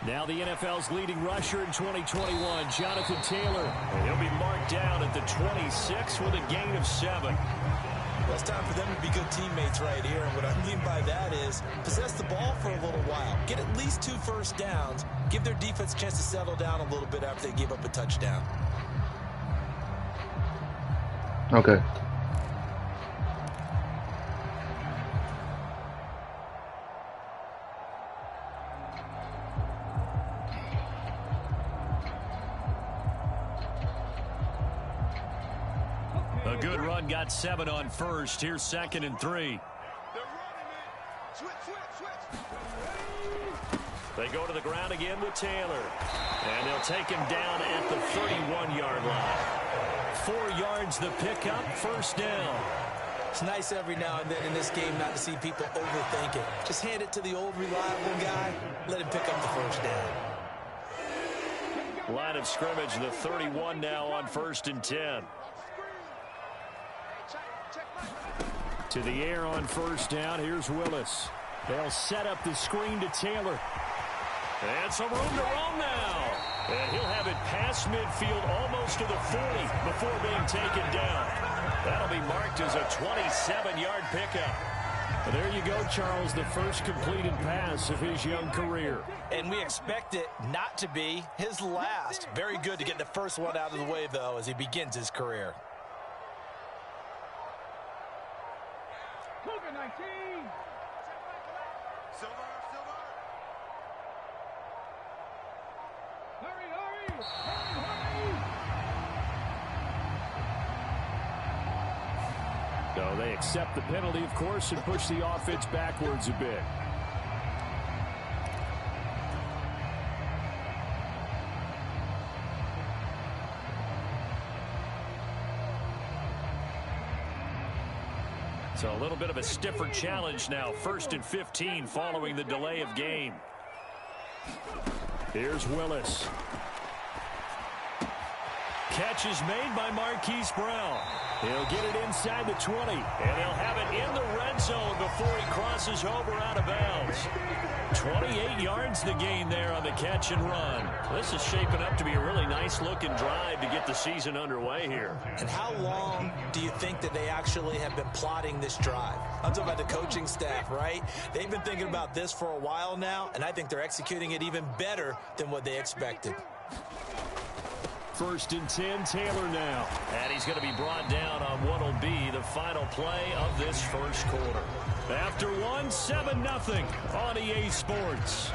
Now the NFL's leading rusher in 2021, Jonathan Taylor. And he'll be marked down at the 26 with a gain of 7. Well, it's time for them to be good teammates right here. And what I mean by that is possess the ball for a little while. Get at least 2 first downs. Give their defense a chance to settle down a little bit after they give up a touchdown. Okay. A good run, got 7 on first. Here's 2nd and 3. They go to the ground again with Taylor. And they'll take him down at the 31-yard line. 4 yards the pickup, first down. It's nice every now and then in this game not to see people overthink it. Just hand it to the old reliable guy. Let him pick up the first down. Line of scrimmage, the 31 now on 1st and 10. To the air on first down. Here's Willis. They'll set up the screen to Taylor. And some room to roam now. And he'll have it past midfield almost to the 40 before being taken down. That'll be marked as a 27-yard pickup. Well, there you go, Charles, the first completed pass of his young career. And we expect it not to be his last. Very good to get the first one out of the way, though, as he begins his career. So they accept the penalty, of course, and push the offense backwards a bit. So a little bit of a stiffer challenge now. 1st and 15 following the delay of game. Here's Willis. Catch is made by Marquise Brown. He'll get it inside the 20, and they'll have it in the red zone before he crosses over out of bounds. 28 yards the gain there on the catch and run. This is shaping up to be a really nice-looking drive to get the season underway here. And how long do you think that they actually have been plotting this drive? I'm talking about the coaching staff, right? They've been thinking about this for a while now, and I think they're executing it even better than what they expected. 1st and 10, Taylor now. And he's going to be brought down on what will be the final play of this first quarter. After 1, 7-0 on EA Sports.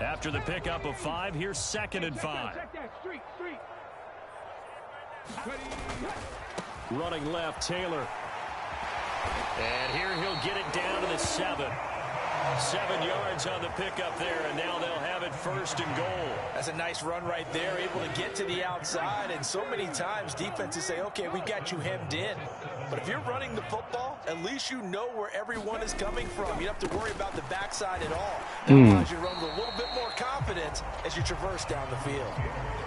After the pickup of 5, here's 2nd and 5. Running left, Taylor. And here he'll get it down to the 7. 7 yards on the pickup there, and now they'll have it 1st and goal. That's a nice run right there, able to get to the outside. And so many times defenses say, okay, we got you hemmed in. But if you're running the football, at least you know where everyone is coming from. You don't have to worry about the backside at all. That allows you to run with a little bit more confidence as you traverse down the field.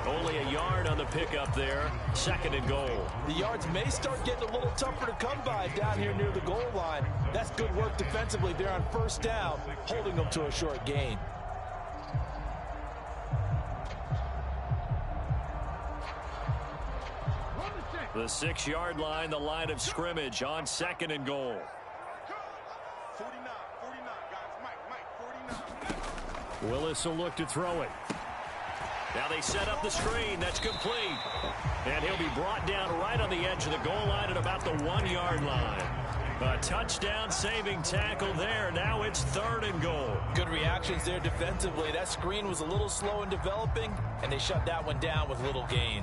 Only a yard on the pickup there. 2nd and goal. The yards may start getting a little tougher to come by down here near the goal line. That's good work defensively there on 1st down, holding them to a short gain. The 6-yard line, the line of scrimmage on 2nd and goal. 49, guys. Mike, 49. Willis will look to throw it. Now they set up the screen. That's complete. And he'll be brought down right on the edge of the goal line at about the 1-yard line. A touchdown saving tackle there. Now it's 3rd and goal. Good reactions there defensively. That screen was a little slow in developing, and they shut that one down with little gain.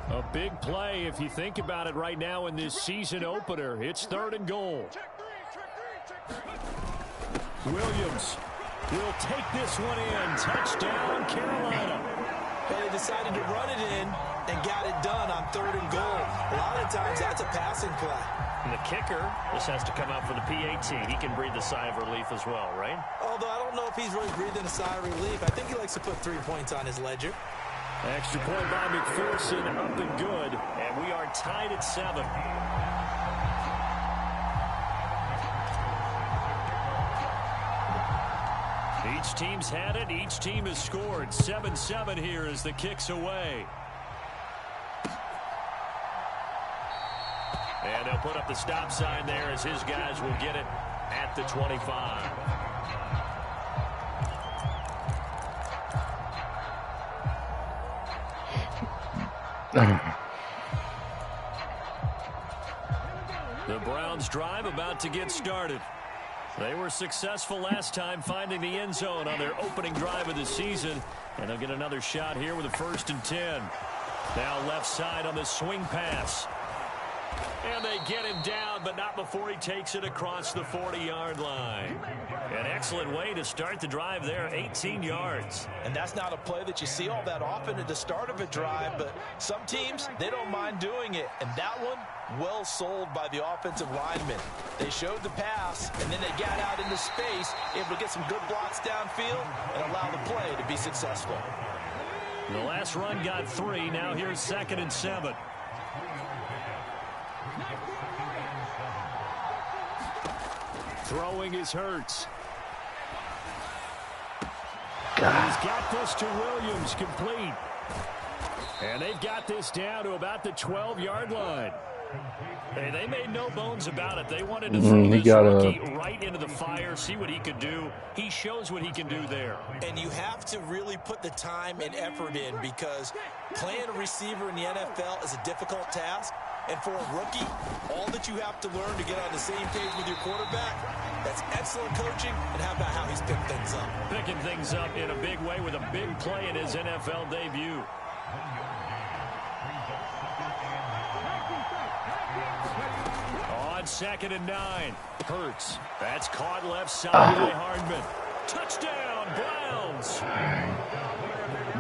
A big play if you think about it right now in this season opener. It's 3rd and goal. Williams will take this one in. Touchdown, Carolina. They decided to run it in and got it done on 3rd and goal. A lot of times that's a passing play. And the kicker just has to come out for the PAT. He can breathe a sigh of relief as well, right? Although I don't know if he's really breathing a sigh of relief. I think he likes to put 3 points on his ledger. Extra point by McPherson, up and good. And we are tied at 7. Each team's had it. Each team has scored. 7-7 here as the kick's away. And they'll put up the stop sign there as his guys will get it at the 25. The Browns drive about to get started. They were successful last time finding the end zone on their opening drive of the season. And they'll get another shot here with a 1st and 10. Now left side on the swing pass. And they get him down, but not before he takes it across the 40-yard line. An excellent way to start the drive there, 18 yards. And that's not a play that you see all that often at the start of a drive, but some teams, they don't mind doing it. And that one, well sold by the offensive lineman. They showed the pass, and then they got out into space, able to get some good blocks downfield and allow the play to be successful. The last run got 3. Now here's 2nd and 7. Throwing is Hurts. He's got this to Williams, complete. And they've got this down to about the 12-yard line. Hey, they made no bones about it. They wanted to throw this rookie right into the fire, see what he could do. He shows what he can do there. And you have to really put the time and effort in, because playing a receiver in the NFL is a difficult task. And for a rookie, all that you have to learn to get on the same page with your quarterback, that's excellent coaching. And how about how he's picked things up? Picking things up in a big way with a big play in his NFL debut. On 2nd and 9, Hurts. That's caught left side by Hardman. Touchdown, Browns.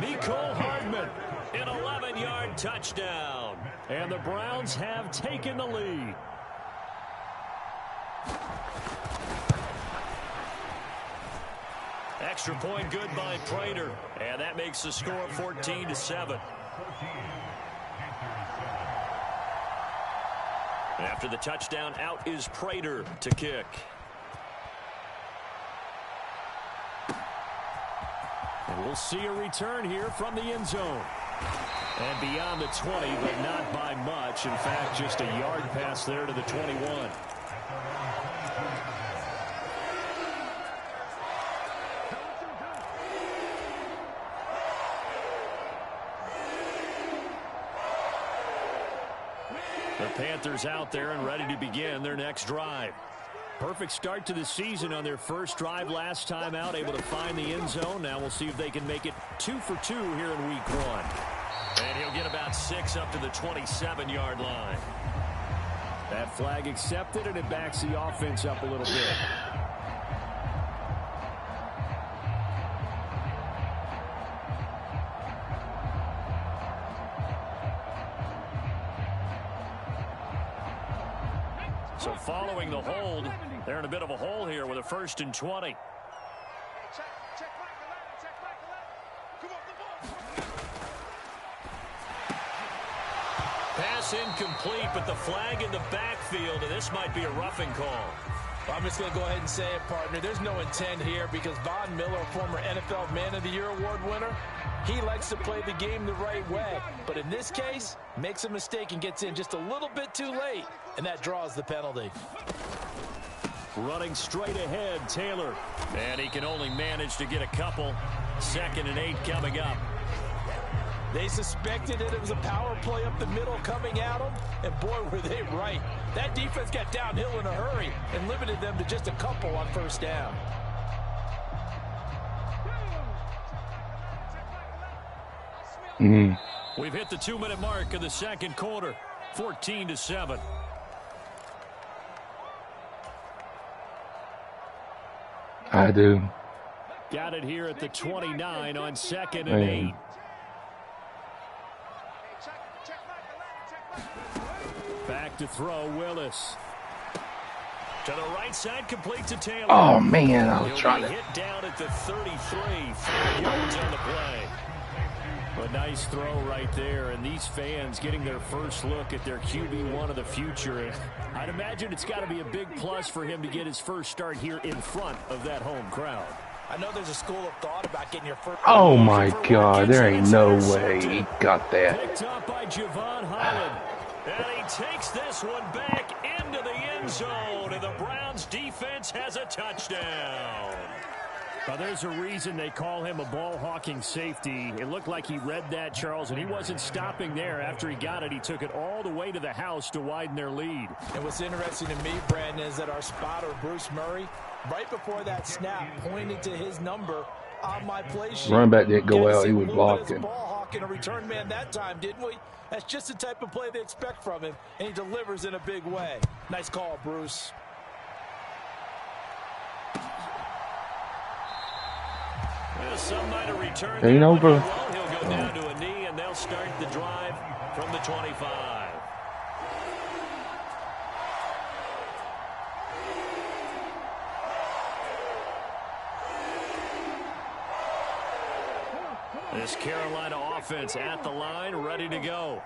Mecole Hardman, an 11-yard touchdown. And the Browns have taken the lead. Extra point good by Prater. And that makes the score 14-7. After the touchdown, out is Prater to kick. And we'll see a return here from the end zone. And beyond the 20, but not by much. In fact, just a yard pass there to the 21. The Panthers out there and ready to begin their next drive. Perfect start to the season on their first drive last time out, able to find the end zone. Now we'll see if they can make it 2 for 2 here in week 1. And he'll get about 6 up to the 27-yard line. That flag accepted, and it backs the offense up a little bit. So following the hold, they're in a bit of a hole here with a 1st and 20. Pass incomplete, but the flag in the backfield, and this might be a roughing call. I'm just going to go ahead and say it, partner. There's no intent here, because Von Miller, former NFL Man of the Year award winner, he likes to play the game the right way. But in this case, makes a mistake and gets in just a little bit too late, and that draws the penalty. Running straight ahead, Taylor. And he can only manage to get a couple. 2nd and 8 coming up. They suspected that it was a power play up the middle coming at them, and boy, were they right. That defense got downhill in a hurry and limited them to just a couple on 1st down. We've hit the 2-minute mark of the 2nd quarter. 14-7. I do. Got it here at the 29 on 2nd and 8. Back to throw, Willis. To the right side, complete to Taylor. Oh, man, I was He'll trying be to. hit down at the 33, 4 yards on the play. A nice throw right there, and these fans getting their first look at their QB1 of the future. And I'd imagine it's got to be a big plus for him to get his first start here in front of that home crowd. I know there's a school of thought about getting your first. Oh, my God. There ain't no way he got that. Picked up by Javon Holland. And he takes this one back into the end zone, and the Browns defense has a touchdown. Well, there's a reason they call him a ball-hawking safety. It looked like he read that, Charles, and he wasn't stopping there. After he got it, he took it all the way to the house to widen their lead. And what's interesting to me, Brandon, is that our spotter, Bruce Murray, right before that snap, pointed to his number on my play sheet. Running back didn't go out. He was blocking. Ball-hawking a return man that time, didn't we? That's just the type of play they expect from him, and he delivers in a big way. Nice call, Bruce. Some might have returned. Ain't over. He'll go down to a knee, and they'll start the drive from the 25. This Carolina offense at the line, ready to go.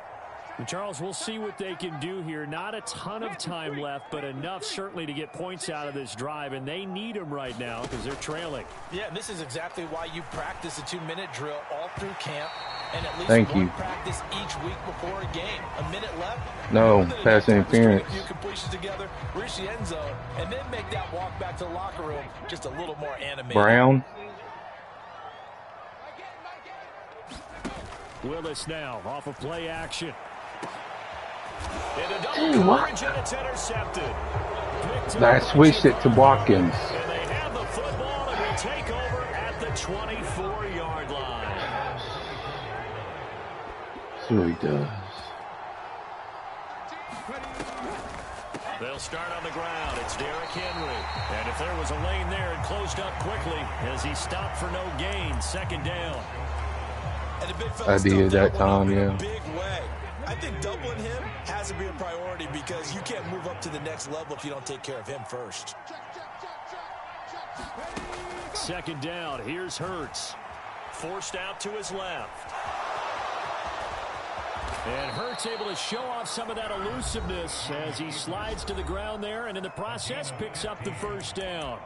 And Charles, we'll see what they can do here. Not a ton of time left, but enough certainly to get points out of this drive, and they need them right now because they're trailing. Yeah, and this is exactly why you practice a 2-minute drill all through camp, and at least Thank practice each week before a game. A minute left. No, pass interference. A few completions together, reach the end zone, and then make that walk back to the locker room just a little more animated. Brown. Willis now off of play action. And a double coverage, and it's intercepted. I switched it to Watkins. And they have the football and will take over at the 24-yard line. That's what he does. They'll start on the ground. It's Derrick Henry. And if there was a lane there, it closed up quickly as he stopped for no gain. Second down. And the big I did that time, yeah. Big way. I think doubling him has to be a priority because you can't move up to the next level if you don't take care of him first. Second down. Here's Hurts. Forced out to his left. And Hurts able to show off some of that elusiveness as he slides to the ground there and in the process picks up the first down.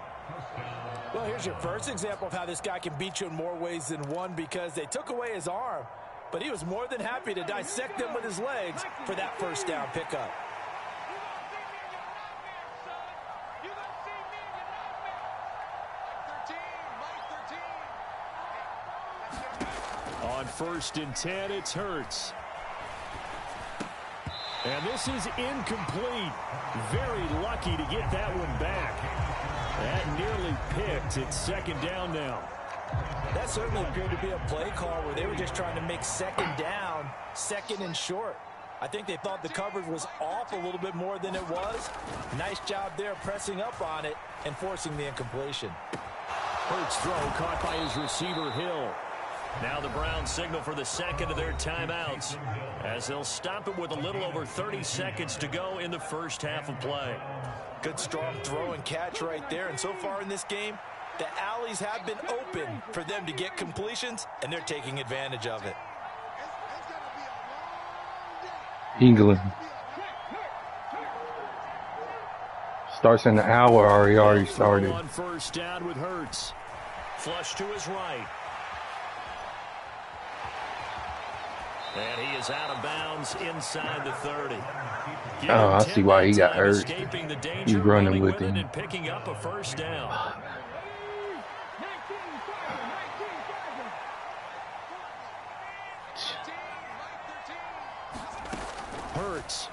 Well, here's your first example of how this guy can beat you in more ways than one because they took away his arm, but he was more than happy to dissect them with his legs for that first down pickup. On 1st and 10, it's Hurts. And this is incomplete. Very lucky to get that one back. That nearly picked. It's second down now. That certainly appeared to be a play call where they were just trying to make second down, second and short. I think they thought the coverage was off a little bit more than it was. Nice job there pressing up on it and forcing the incompletion. Hurts throw caught by his receiver Hill. Now the Browns signal for the second of their timeouts as they'll stop it with a little over 30 seconds to go in the first half of play. Good strong throw and catch right there. And so far in this game, the alleys have been open for them to get completions, and they're taking advantage of it. England. Starts in the hour, or he already started. On first down with Hurts. Flush to his right. And he is out of bounds inside the 30. Oh, I see why he got hurt. He's running with him. And picking up a first down. Hurts.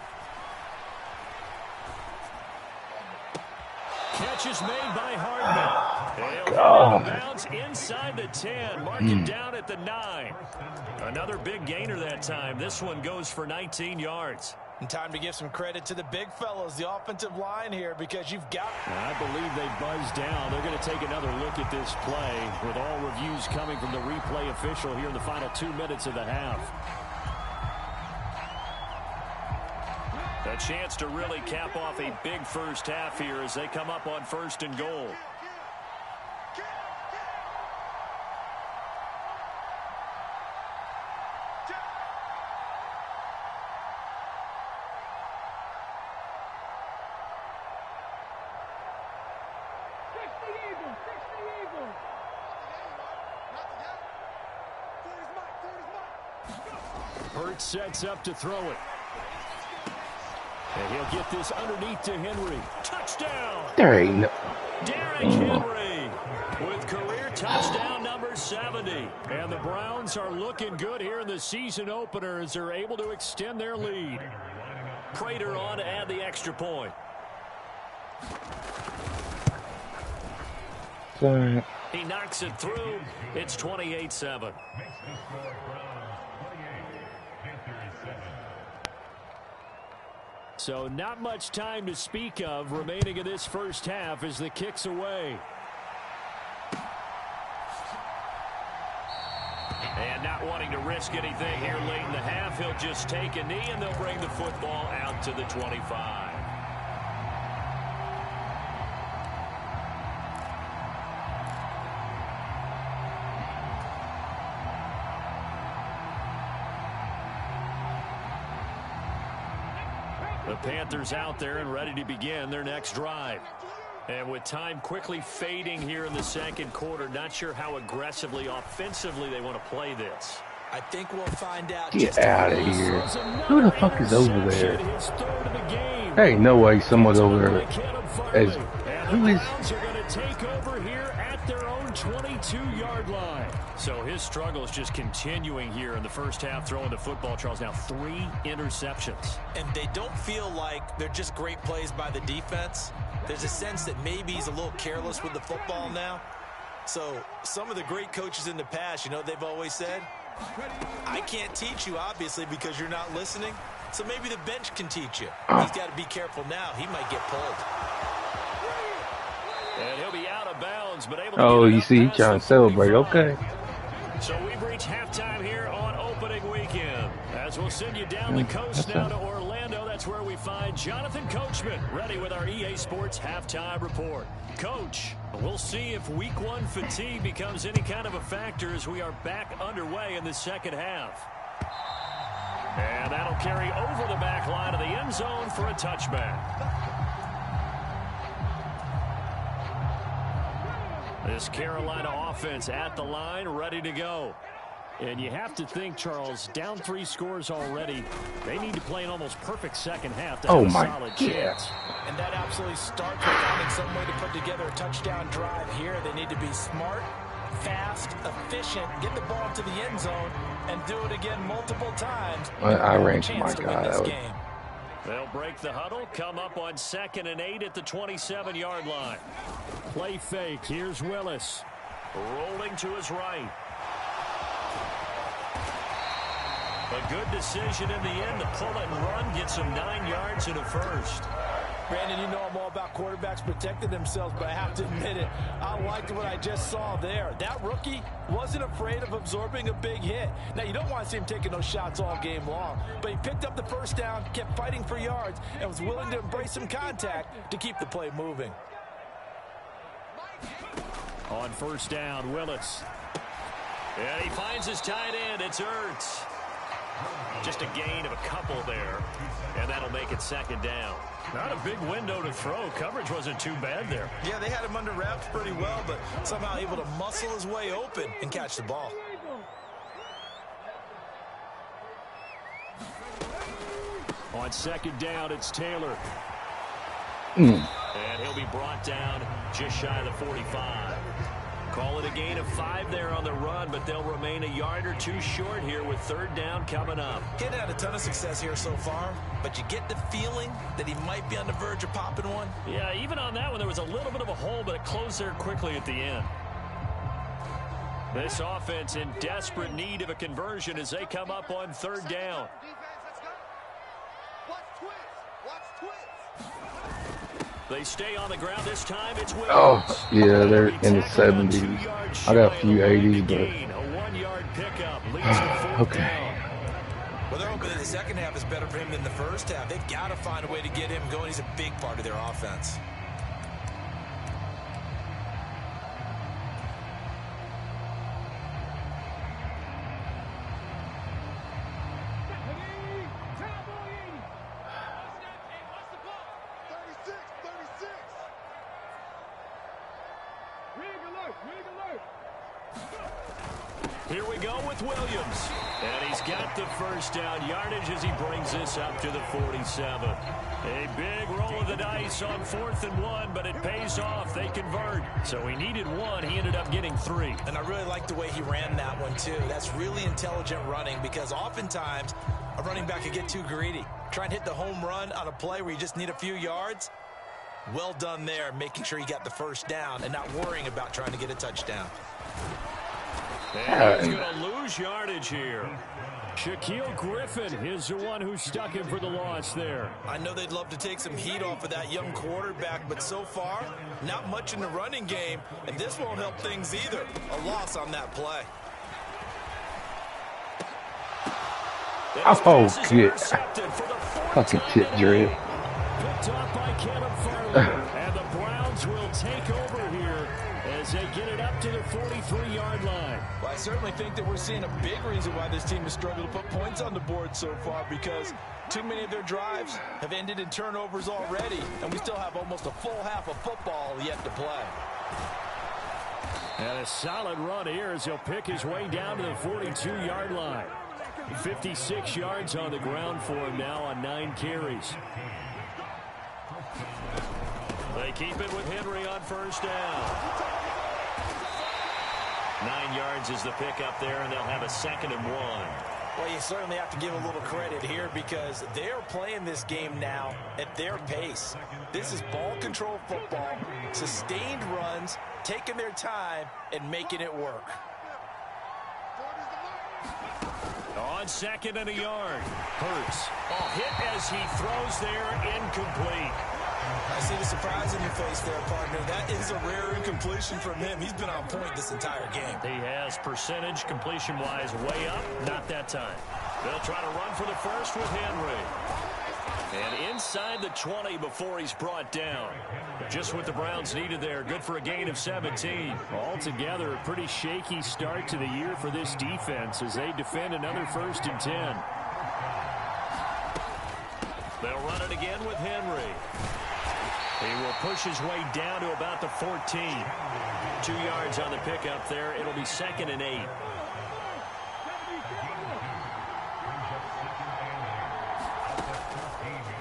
Catch is made by Hardman. God. Bounce inside the 10. Mark it down at the 9. Another big gainer that time. This one goes for 19 yards. And time to give some credit to the big fellows, the offensive line here, because you've got... I believe they buzzed down. They're going to take another look at this play with all reviews coming from the replay official here in the final 2 minutes of the half. The A chance to really cap off a big first half here as they come up on 1st and goal. Hurts sets up to throw it. And he'll get this underneath to Henry. Touchdown! There ain't no. Derrick Henry with career touchdown number 70. And the Browns are looking good here in the season opener as they're able to extend their lead. Prater on to add the extra point. Sorry. He knocks it through. It's 28-7. So not much time to speak of remaining in this first half as the kick's away. And not wanting to risk anything here late in the half, he'll just take a knee and they'll bring the football out to the 25. The Panthers out there and ready to begin their next drive. And with time quickly fading here in the second quarter, not sure how aggressively, offensively they want to play this. I think we'll find out. Get out of here. Who the fuck is over there? There ain't no way someone's over there. Who is? Are going to take over here at their own 22-yard line. So his struggle is just continuing here in the first half, throwing the football. Charles, now 3 interceptions. And they don't feel like they're just great plays by the defense. There's a sense that maybe he's a little careless with the football now. So some of the great coaches in the past, you know, they've always said, I can't teach you, obviously, because you're not listening. So maybe the bench can teach you. He's got to be careful now. He might get pulled. And he'll be out of bounds, but able to You see, he's trying to celebrate. Okay. So we've reached halftime here on opening weekend. As we'll send you down the coast now to Orlando. That's where we find Jonathan Coachman ready with our EA Sports halftime report. Coach, we'll see if week 1 fatigue becomes any kind of a factor as we are back underway in the second half. And that'll carry over the back line of the end zone for a touchback. This Carolina offense at the line, ready to go. And you have to think, Charles, down 3 scores already. They need to play an almost perfect second half to have a solid chance. And that absolutely starts with finding some way to put together a touchdown drive here. They need to be smart, fast, efficient, get the ball to the end zone, and do it again multiple times. I ranked my guy. They'll break the huddle, come up on 2nd and 8 at the 27-yard line. Play fake. Here's Willis. Rolling to his right. A good decision in the end to pull it and run, gets him 9 yards and a first. Brandon, you know I'm all about quarterbacks protecting themselves, but I have to admit it, I liked what I just saw there. That rookie wasn't afraid of absorbing a big hit. Now, you don't want to see him taking those shots all game long, but he picked up the first down, kept fighting for yards, and was willing to embrace some contact to keep the play moving. On first down, Willis. And he finds his tight end. It's Ertz. Just a gain of a couple there, and that'll make it 2nd down. Not a big window to throw. Coverage wasn't too bad there. Yeah, they had him under wraps pretty well, but somehow able to muscle his way open and catch the ball. On 2nd down, it's Taylor. And he'll be brought down just shy of the 45. Call it a gain of 5 there on the run, but they'll remain a yard or 2 short here with 3rd down coming up. He hadn't had a ton of success here so far, but you get the feeling that he might be on the verge of popping one. Yeah, even on that one, there was a little bit of a hole, but it closed there quickly at the end. This offense in desperate need of a conversion as they come up on 3rd down. They stay on the ground this time. It's Williams. Oh, yeah, they're in the 70s. I got a few 80s, but... A 1-yard pickup leads to 4th okay. down. Well, they're hoping that the second half is better for him in the first half. They've got to find a way to get him going. He's a big part of their offense. Here we go with Williams. And he's got the first down yardage as he brings this up to the 47. A big roll of the dice on 4th and 1, but it pays off. They convert. So he needed 1. He ended up getting 3. And I really like the way he ran that one, too. That's really intelligent running because oftentimes a running back could get too greedy. Try and hit the home run on a play where you just need a few yards. Well done there, making sure you got the first down and not worrying about trying to get a touchdown. And he's going to lose yardage here. Shaquille Griffin is the one who stuck him for the loss there. I know they'd love to take some heat off of that young quarterback, but so far, not much in the running game, and this won't help things either. A loss on that play. Oh, shit. Fucking tip drip. Picked off by Caleb Farley. And the Browns will take over here as they get it up to the 43-yard line. Well, I certainly think that we're seeing a big reason why this team has struggled to put points on the board so far, because too many of their drives have ended in turnovers already, and we still have almost a full half of football yet to play. And a solid run here as he'll pick his way down to the 42-yard line. 56 yards on the ground for him now on 9 carries. They keep it with Henry on first down. 9 yards is the pickup there, and they'll have a 2nd and 1. Well, you certainly have to give a little credit here because they're playing this game now at their pace. This is ball control football, sustained runs, taking their time, and making it work. On 2nd and a yard, Hurts. Hit as he throws there, incomplete. I see the surprise in your face there, partner. That is a rare incompletion from him. He's been on point this entire game. He has percentage completion-wise way up. Not that time. They'll try to run for the first with Henry. And inside the 20 before he's brought down. Just what the Browns needed there. Good for a gain of 17. Altogether, a pretty shaky start to the year for this defense as they defend another 1st and 10. They'll run it again with Henry. He will push his way down to about the 14. 2 yards on the pickup there. It'll be 2nd and 8.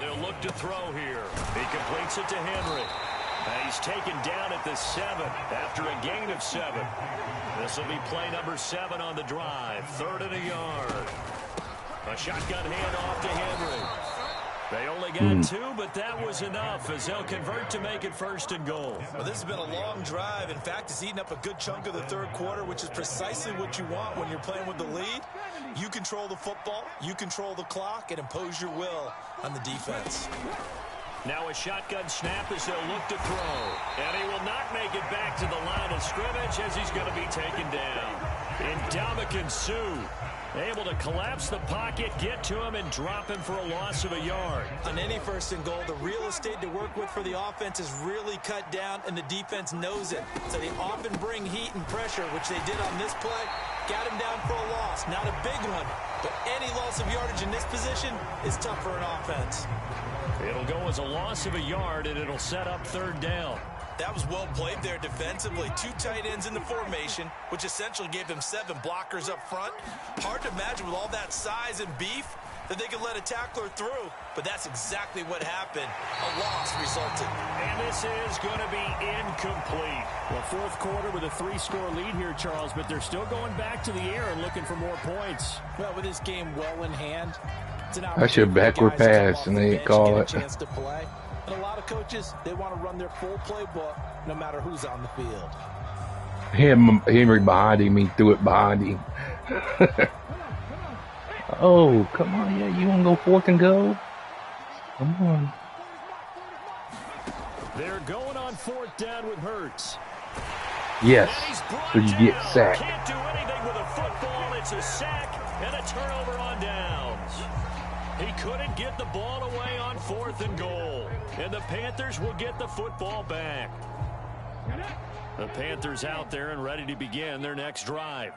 They'll look to throw here. He completes it to Henry. And he's taken down at the 7 after a gain of 7. This will be play number 7 on the drive. 3rd and a yard. A shotgun handoff to Henry. They only got 2, but that was enough as they'll convert to make it 1st and goal. Well, this has been a long drive. In fact, it's eaten up a good chunk of the 3rd quarter, which is precisely what you want when you're playing with the lead. You control the football, you control the clock, and impose your will on the defense. Now a shotgun snap as they'll look to throw. And he will not make it back to the line of scrimmage as he's going to be taken down. Ndamukong Suh able to collapse the pocket, get to him, and drop him for a loss of a yard. On any 1st and goal, the real estate to work with for the offense is really cut down, and the defense knows it. So they often bring heat and pressure, which they did on this play. Got him down for a loss. Not a big one, but any loss of yardage in this position is tough for an offense. It'll go as a loss of a yard, and it'll set up 3rd down. That was well played there defensively. 2 tight ends in the formation, which essentially gave them 7 blockers up front. Hard to imagine with all that size and beef that they could let a tackler through, but that's exactly what happened. A loss resulted. And this is going to be incomplete. Well, 4th quarter with a 3-score lead here, Charles, but they're still going back to the air and looking for more points. Well, with this game well in hand, it's an That's your backward pass, and they call it. And a lot of coaches, they want to run their full playbook no matter who's on the field. Henry behind him, he threw it behind him. Oh, come on, yeah, you want to go 4th and go? Come on. They're going on 4th down with Hurts. Yes, so you get sacked. Can't do anything with a football. It's a sack and a turnover on downs. He couldn't get the ball away on 4th and goal. And the Panthers will get the football back. The Panthers out there and ready to begin their next drive.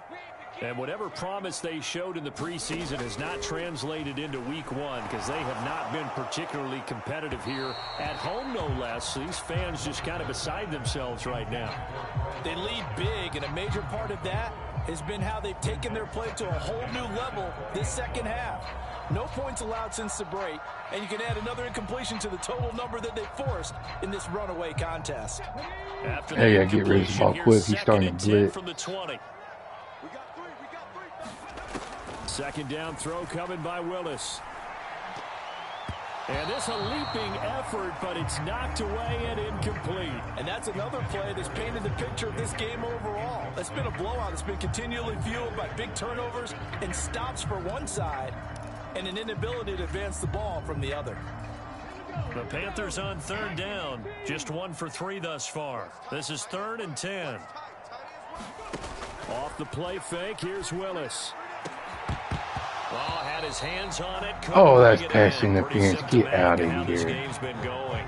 And whatever promise they showed in the preseason has not translated into week 1 because they have not been particularly competitive here at home, no less. These fans just kind of beside themselves right now. They lead big, and a major part of that has been how they've taken their play to a whole new level this second half. No points allowed since the break, and you can add another incompletion to the total number that they forced in this runaway contest. Hey, I get rid of the ball quick. He's starting to blitz. From the 20. Second down throw coming by Willis. And this a leaping effort, but it's knocked away and incomplete. And that's another play that's painted the picture of this game overall. It's been a blowout. It's been continually fueled by big turnovers and stops for one side and an inability to advance the ball from the other. The Panthers on 3rd down. Just 1 for 3 thus far. This is 3rd and 10. Off the play fake, here's Willis. Oh, had his hands on it. Oh, that's passing interference. Get out of here. Game's been going.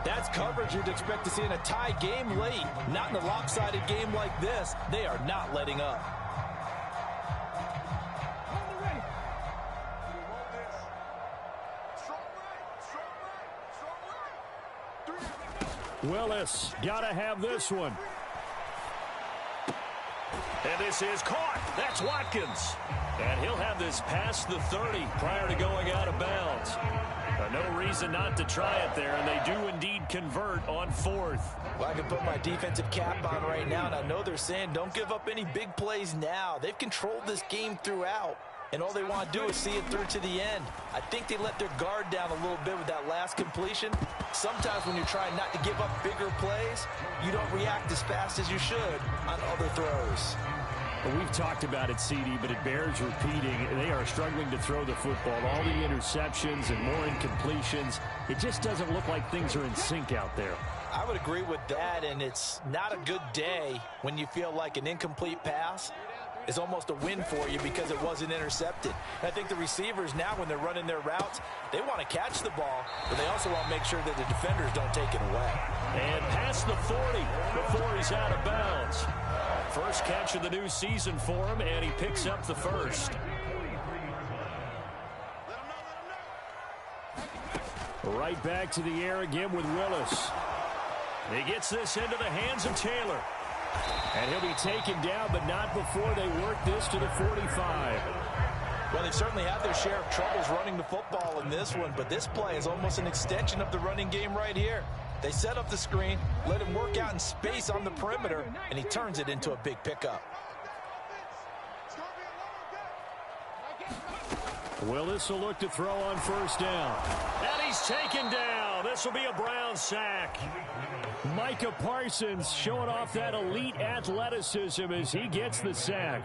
That's coverage you'd expect to see in a tie game late. Not in a lopsided game like this. They are not letting up. Willis, gotta have this one. And this is caught. That's Watkins. And he'll have this past the 30 prior to going out of bounds. No reason not to try it there, and they do indeed convert on 4th. Well, I can put my defensive cap on right now, and I know they're saying don't give up any big plays now. They've controlled this game throughout, and all they want to do is see it through to the end. I think they let their guard down a little bit with that last completion. Sometimes when you're trying not to give up bigger plays, you don't react as fast as you should on other throws. Well, we've talked about it, CD, but it bears repeating. They are struggling to throw the football. All the interceptions and more incompletions. It just doesn't look like things are in sync out there. I would agree with that, and it's not a good day when you feel like an incomplete pass is almost a win for you because it wasn't intercepted. And I think the receivers now, when they're running their routes, they want to catch the ball, but they also want to make sure that the defenders don't take it away. And past the 40 before he's out of bounds. First catch of the new season for him, and he picks up the first. Right back to the air again with Willis. He gets this into the hands of Taylor. And he'll be taken down, but not before they work this to the 45. Well, they've certainly had their share of troubles running the football in this one, but this play is almost an extension of the running game right here. They set up the screen, let him work out in space on the perimeter, and he turns it into a big pickup. Willis will look to throw on 1st down. And he's taken down. This will be a Brown sack. Micah Parsons showing off that elite athleticism as he gets the sack.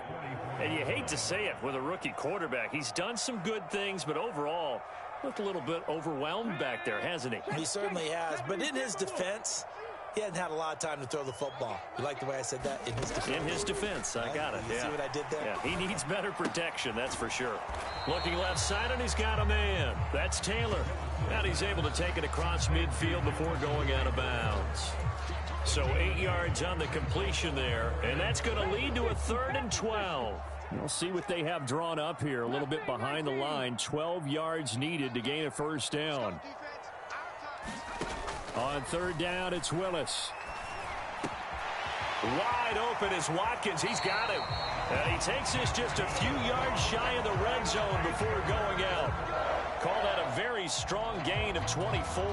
And you hate to say it with a rookie quarterback. He's done some good things, but overall, looked a little bit overwhelmed back there, hasn't he? He certainly has. But in his defense, he hadn't had a lot of time to throw the football. You like the way I said that? In his defense. In his defense. I got it. You see what I did there? Yeah, he needs better protection, that's for sure. Looking left side, and he's got a man. That's Taylor. And he's able to take it across midfield before going out of bounds. So 8 yards on the completion there, and that's going to lead to a 3rd and 12. We'll see what they have drawn up here. A little bit behind the line. 12 yards needed to gain a 1st down. On 3rd down, it's Willis. Wide open is Watkins. He's got him. And he takes this just a few yards shy of the red zone before going out. Call that a very strong gain of 24.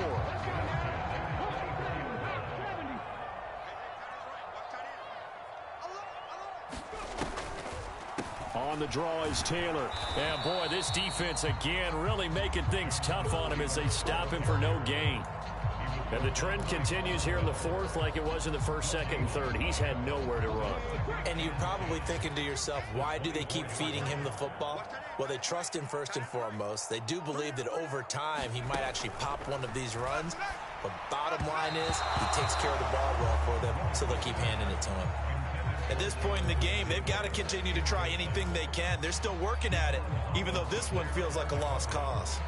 On the draw is Taylor. And boy, this defense again really making things tough on him as they stop him for no gain. And the trend continues here in the 4th like it was in the 1st, 2nd, and 3rd. He's had nowhere to run. And you're probably thinking to yourself, why do they keep feeding him the football? Well, they trust him first and foremost. They do believe that over time he might actually pop one of these runs. But bottom line is he takes care of the ball well for them, so they'll keep handing it to him. At this point in the game, they've got to continue to try anything they can. They're still working at it, even though this one feels like a lost cause.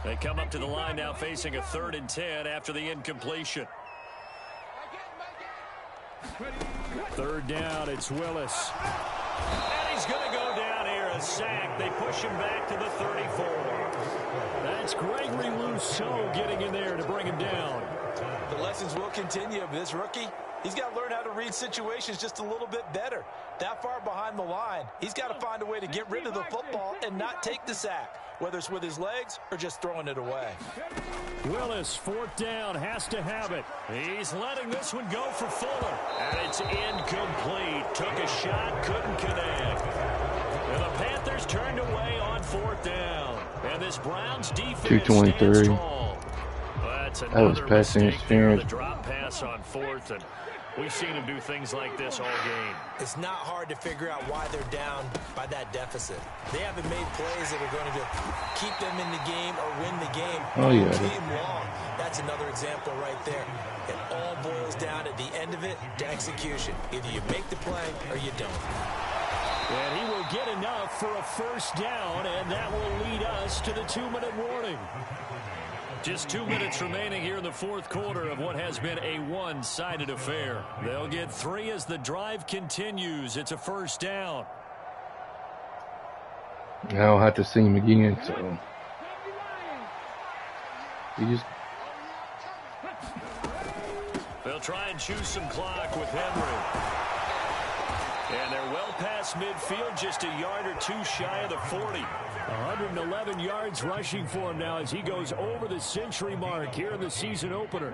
They come up to the line now facing a 3rd and 10 after the incompletion. 3rd down, it's Willis. And he's going to go down here, a sack. They push him back to the 34. That's Gregory Rousseau getting in there to bring him down. The lessons will continue of this rookie. He's got to learn how to read situations just a little bit better. That far behind the line, he's got to find a way to get rid of the football and not take the sack, whether it's with his legs or just throwing it away. Willis, 4th down, has to have it. He's letting this one go for Fuller. And it's incomplete. Took a shot, couldn't connect. And the Panthers turned away on 4th down. And this Browns defense 223. stands tall. That's That was another passing mistake there, interference. the drop pass on 4th, and we've seen him do things like this all game. It's not hard to figure out why they're down by that deficit. They haven't made plays that are going to keep them in the game or win the game Oh, yeah. game long. That's another example right there. It all boils down at the end of it to execution. Either you make the play or you don't. And he will get enough for a 1st down, and that will lead us to the 2-minute warning. Just 2 minutes remaining here in the 4th quarter of what has been a one-sided affair. They'll get 3 as the drive continues. It's a 1st down. Now I'll have to see him again, so he just They'll try and choose some clock with Henry. And they're well past midfield, just a yard or 2 shy of the 40. 111 yards rushing for him now as he goes over the century mark here in the season opener.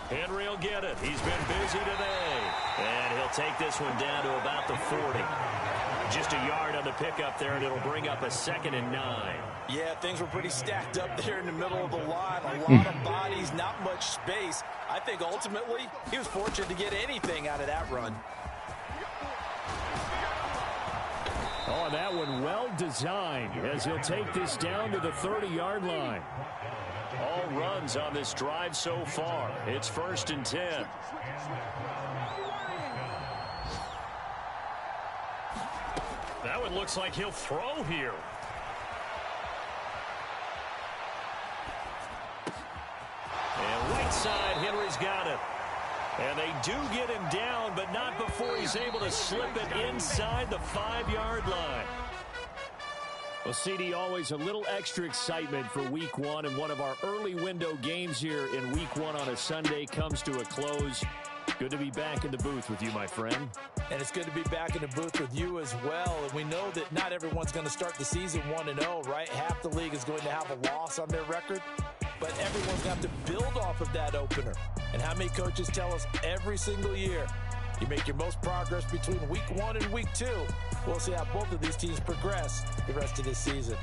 Henry will get it. He's been busy today. And he'll take this one down to about the 40. Just a yard on the pickup there, and it'll bring up a 2nd and 9. Yeah, things were pretty stacked up there in the middle of the line. A lot of bodies, not much space. I think ultimately he was fortunate to get anything out of that run. Oh, that one well designed as he'll take this down to the 30-yard line. All runs on this drive so far. It's 1st and 10. That one looks like he'll throw here. And right side, Henry's got it. And they do get him down, but not before he's able to slip it inside the 5-yard line. Well, CD, always a little extra excitement for Week 1, and one of our early window games here in Week 1 on a Sunday comes to a close. Good to be back in the booth with you, my friend. And it's good to be back in the booth with you as well. And we know that not everyone's going to start the season 1-0, right? Half the league is going to have a loss on their record. But everyone's going to have to build off of that opener. And how many coaches tell us every single year, you make your most progress between Week 1 and Week 2. We'll see how both of these teams progress the rest of this season.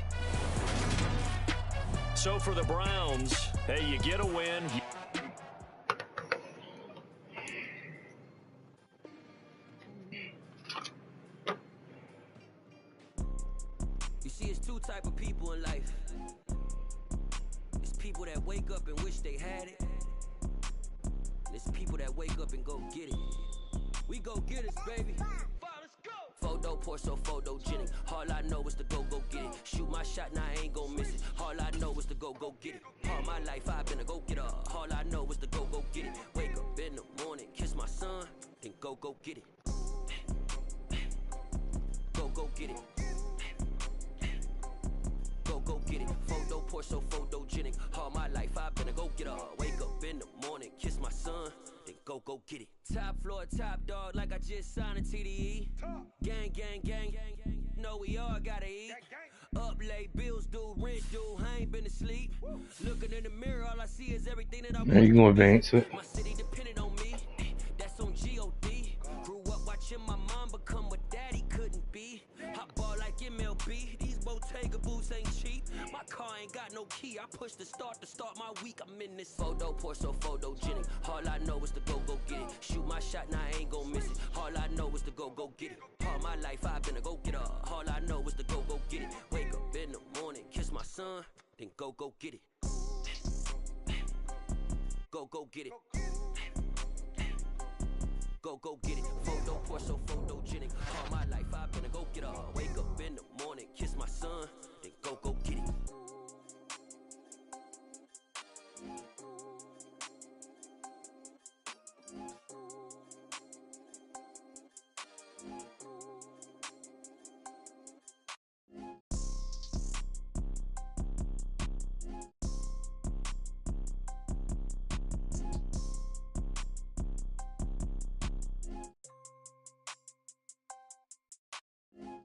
So for the Browns, hey, you get a win. You see, it's 2 type of people in life. It's people that wake up and wish they had it. And it's people that wake up and go get it. We go get it, baby. Photo poor, so photogenic. All I know is to go get it. Shoot my shot, now I ain't gon' miss it. All I know is to go get it. All my life I've been a go-getter. All I know is to go get it. Wake up in the morning, kiss my son, then go get it. Go get it. Go get it. Photo poor, so photogenic. All my life I've been a go-getter. Wake up in the morning, kiss my son, then go get it. Top floor, top dog, like I just signed a TDE. Gang, gang, gang. No, we all gotta eat. Up late, bills due, rent due, I ain't been asleep. Looking in the mirror, all I see is everything that I want. Now you gonna advance it. My city depended on me. That's on G.O.D. Grew up watching my mom become what daddy couldn't be. Hot ball like MLB. These Bottega boots ain't cheap. My car ain't got no key. I push the start to start my week. I'm in this photo poor, so photogenic. All I know is to go get it. Shoot my shot, now I ain't gon' miss it. All I know is to go get it. All my life I've been a go-getter. All I know is to go get it. then go get it. Go get it. Go get it. Photo pour so photogenic. All my life I've been a go get her. Wake up in the morning, kiss my son, then go get it.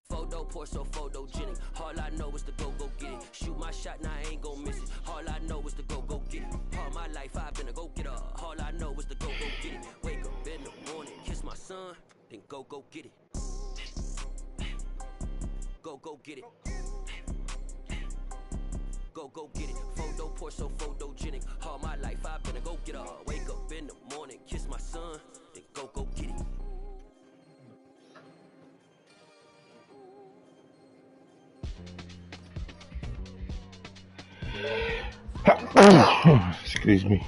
Photo pour so photogenic. All I know is to go get it. Shoot my shot, now I ain't gon' miss it. All I know is to go get it. All my life I've been a go getter. All I know is to go get it. Wake up in the morning, kiss my son, then go get it. Go get it. Go get it. Photo pour so photogenic. All my life I've been a go getter. Wake up in the morning, kiss my son, then go get it. Excuse me.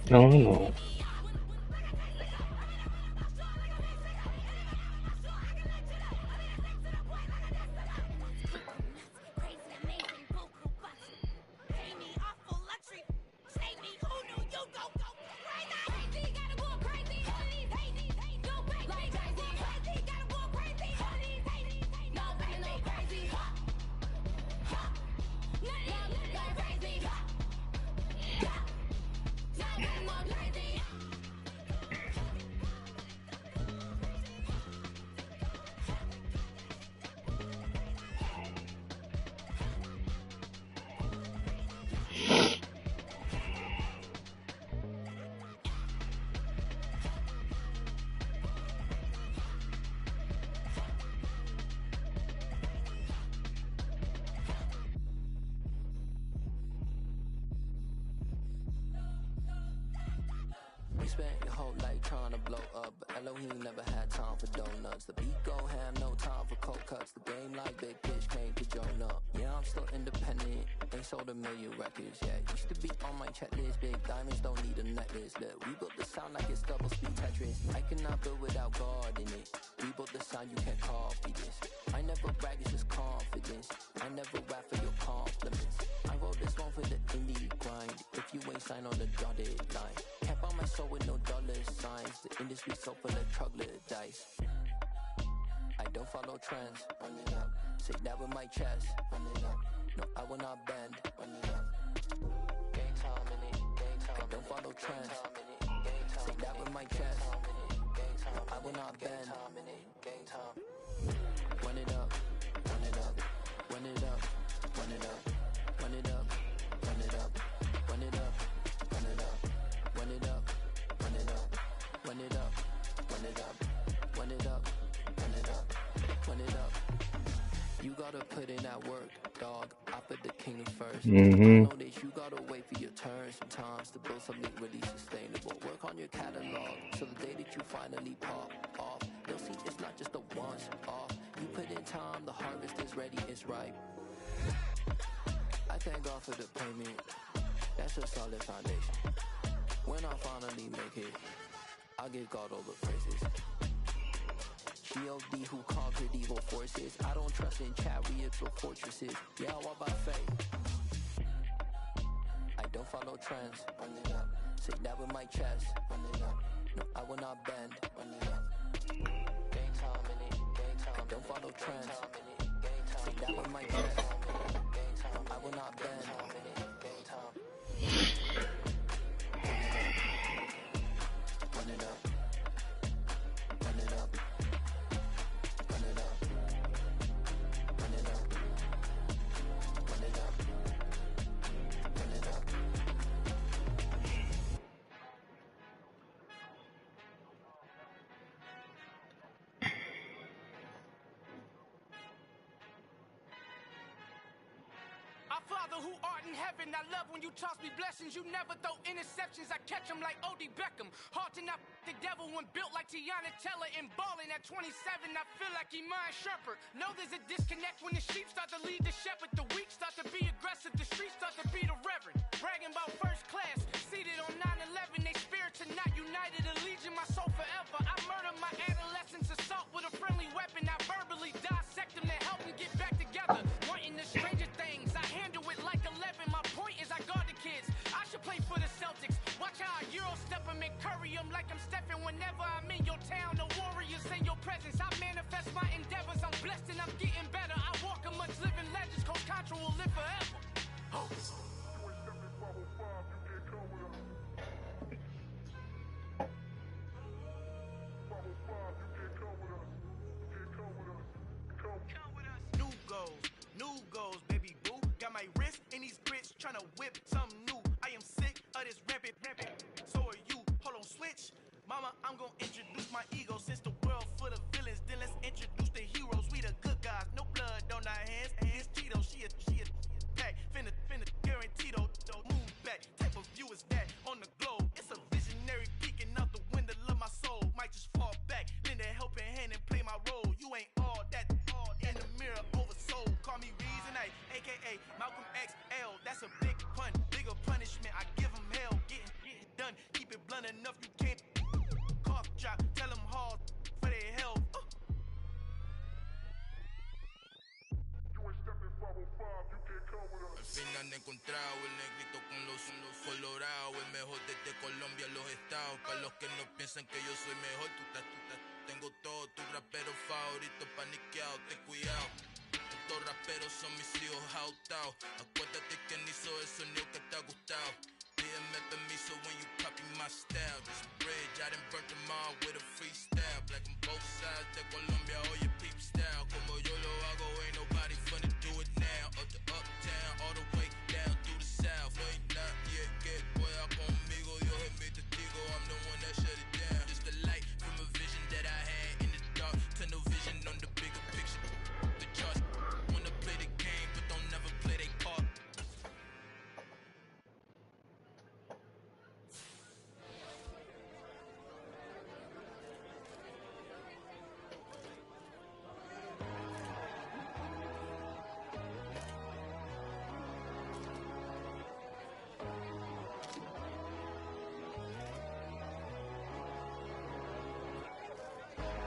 No. You spent your whole life trying to blow up, but Elohim never had time for donuts. The beat go ham, no time for cold cuts. The game like Big Pitch came to join up. Yeah, I'm still independent, ain't sold a million records yet. Used to be on my checklist, big diamonds don't need a necklace. Look, we built the sound like it's double speed Tetris. I cannot build without God in it. We built the sound, you can't copy this. I never brag, it's just confidence. I never rap for your compliments. I wrote this one for the indie grind. If you ain't signed on the dotted line, kept on my soul with no dollar signs. The industry so full of troglodytes. I don't follow trends. Run it up. Say that with my chest. Run it up. No, I will not bend. Run it up. Gang time in it. Gang time. I don't follow trends. Say that with my chest. No, I will not bend. Gang time. Run it up. Run it up. Run it up. Run it up. Run it up. Run it up. Run it up. Run it up. Run it up. Run it up. Run it up. Run it up. Run it up. Run it up. Run it up. You gotta put in that work, dog. I put the kingdom first. I know that you gotta wait for your turn sometimes to build something really sustainable. Work on your catalog so the day that you finally pop off, you'll see it's not just a once off. You put in time, the harvest is ready, it's ripe. I thank God for the payment. That's a solid foundation. When I finally make it, I'll give God all the praises. G.O.D. who conquered evil forces. I don't trust in chariots or fortresses. Yeah, I walk by faith. I don't follow trends. Say that with my chest. No, I will not bend. I don't follow trends. Say that with my chest. I will not bend. Run it up. Run it up. Run it up. Run it up. Run it up. Run it up. Our Father who art in heaven, I love when you toss me blessings. You never throw interceptions, I catch them like O.D. Beckham. Hard to not the devil when built like Tiana Teller and balling at 27. I feel like Iman Shepherd. Know there's a disconnect when the sheep start to lead the shepherd. The weak start to be aggressive, the streets start to be the reverend. Bragging about first class, seated on 9/11. They spirits are not united, a legion, my soul forever. I murder my adolescence, assault with a friendly weapon. I verbally dissect them to help them get back together. Wanting the stranger things, I handle it like 11. My point is I guard the kids. I should play for the Celtics. Watch how I Euro step them and curry them like I'm stepping. Whenever I'm in your town, the warriors in your presence. I manifest my endeavors. I'm blessed and I'm getting better. I walk amongst living legends. Coach Contra will live forever. Oh. New goals, baby boo. Got my wrist in these grits, tryna whip something new. I am sick of this rampant. So are you. Hold on, switch. Mama, I'm gonna introduce my ego. Since the world full of villains, then let's introduce the heroes. We the good guys, no blood on our hands. It's Tito, she a pack. Finna guaranteed, don't move back. Type of view is that on the globe? It's a visionary peeking out the window of my soul. Might just fall back, lend a helping hand and play my role. You ain't all that in the mirror oversold. Call me Reason A, aka Malcolm XL. That's a big pun, bigger punishment. I give him hell, getting done. Keep it blunt enough, you can't cough drop. Tell them hard for their health. Al fin han encontrado el negrito con los colorados, el mejor desde Colombia, los estados. Para los que no piensan que yo soy mejor, tengo todo, tu rapero favorito paniqueado, ten cuidado. Estos raperos son mis hijos jautados. Acuérdate que ni hizo el sonido que te ha gustado. Pídeme permiso when you copy my style. This bridge, I done burnt them all with a freestyle. Black on both sides de Colombia, oye peep style. Como yo lo hago, ain't nobody finna do it now. Up to uptown, all the way down through the south. Ain't nadie que pueda conmigo, Dios es mi testigo. I'm the one that shut it down. Just the light from a vision that I had in the dark. Tunnel vision on the bigger picture. The charts wanna play the game, but don't never play their part.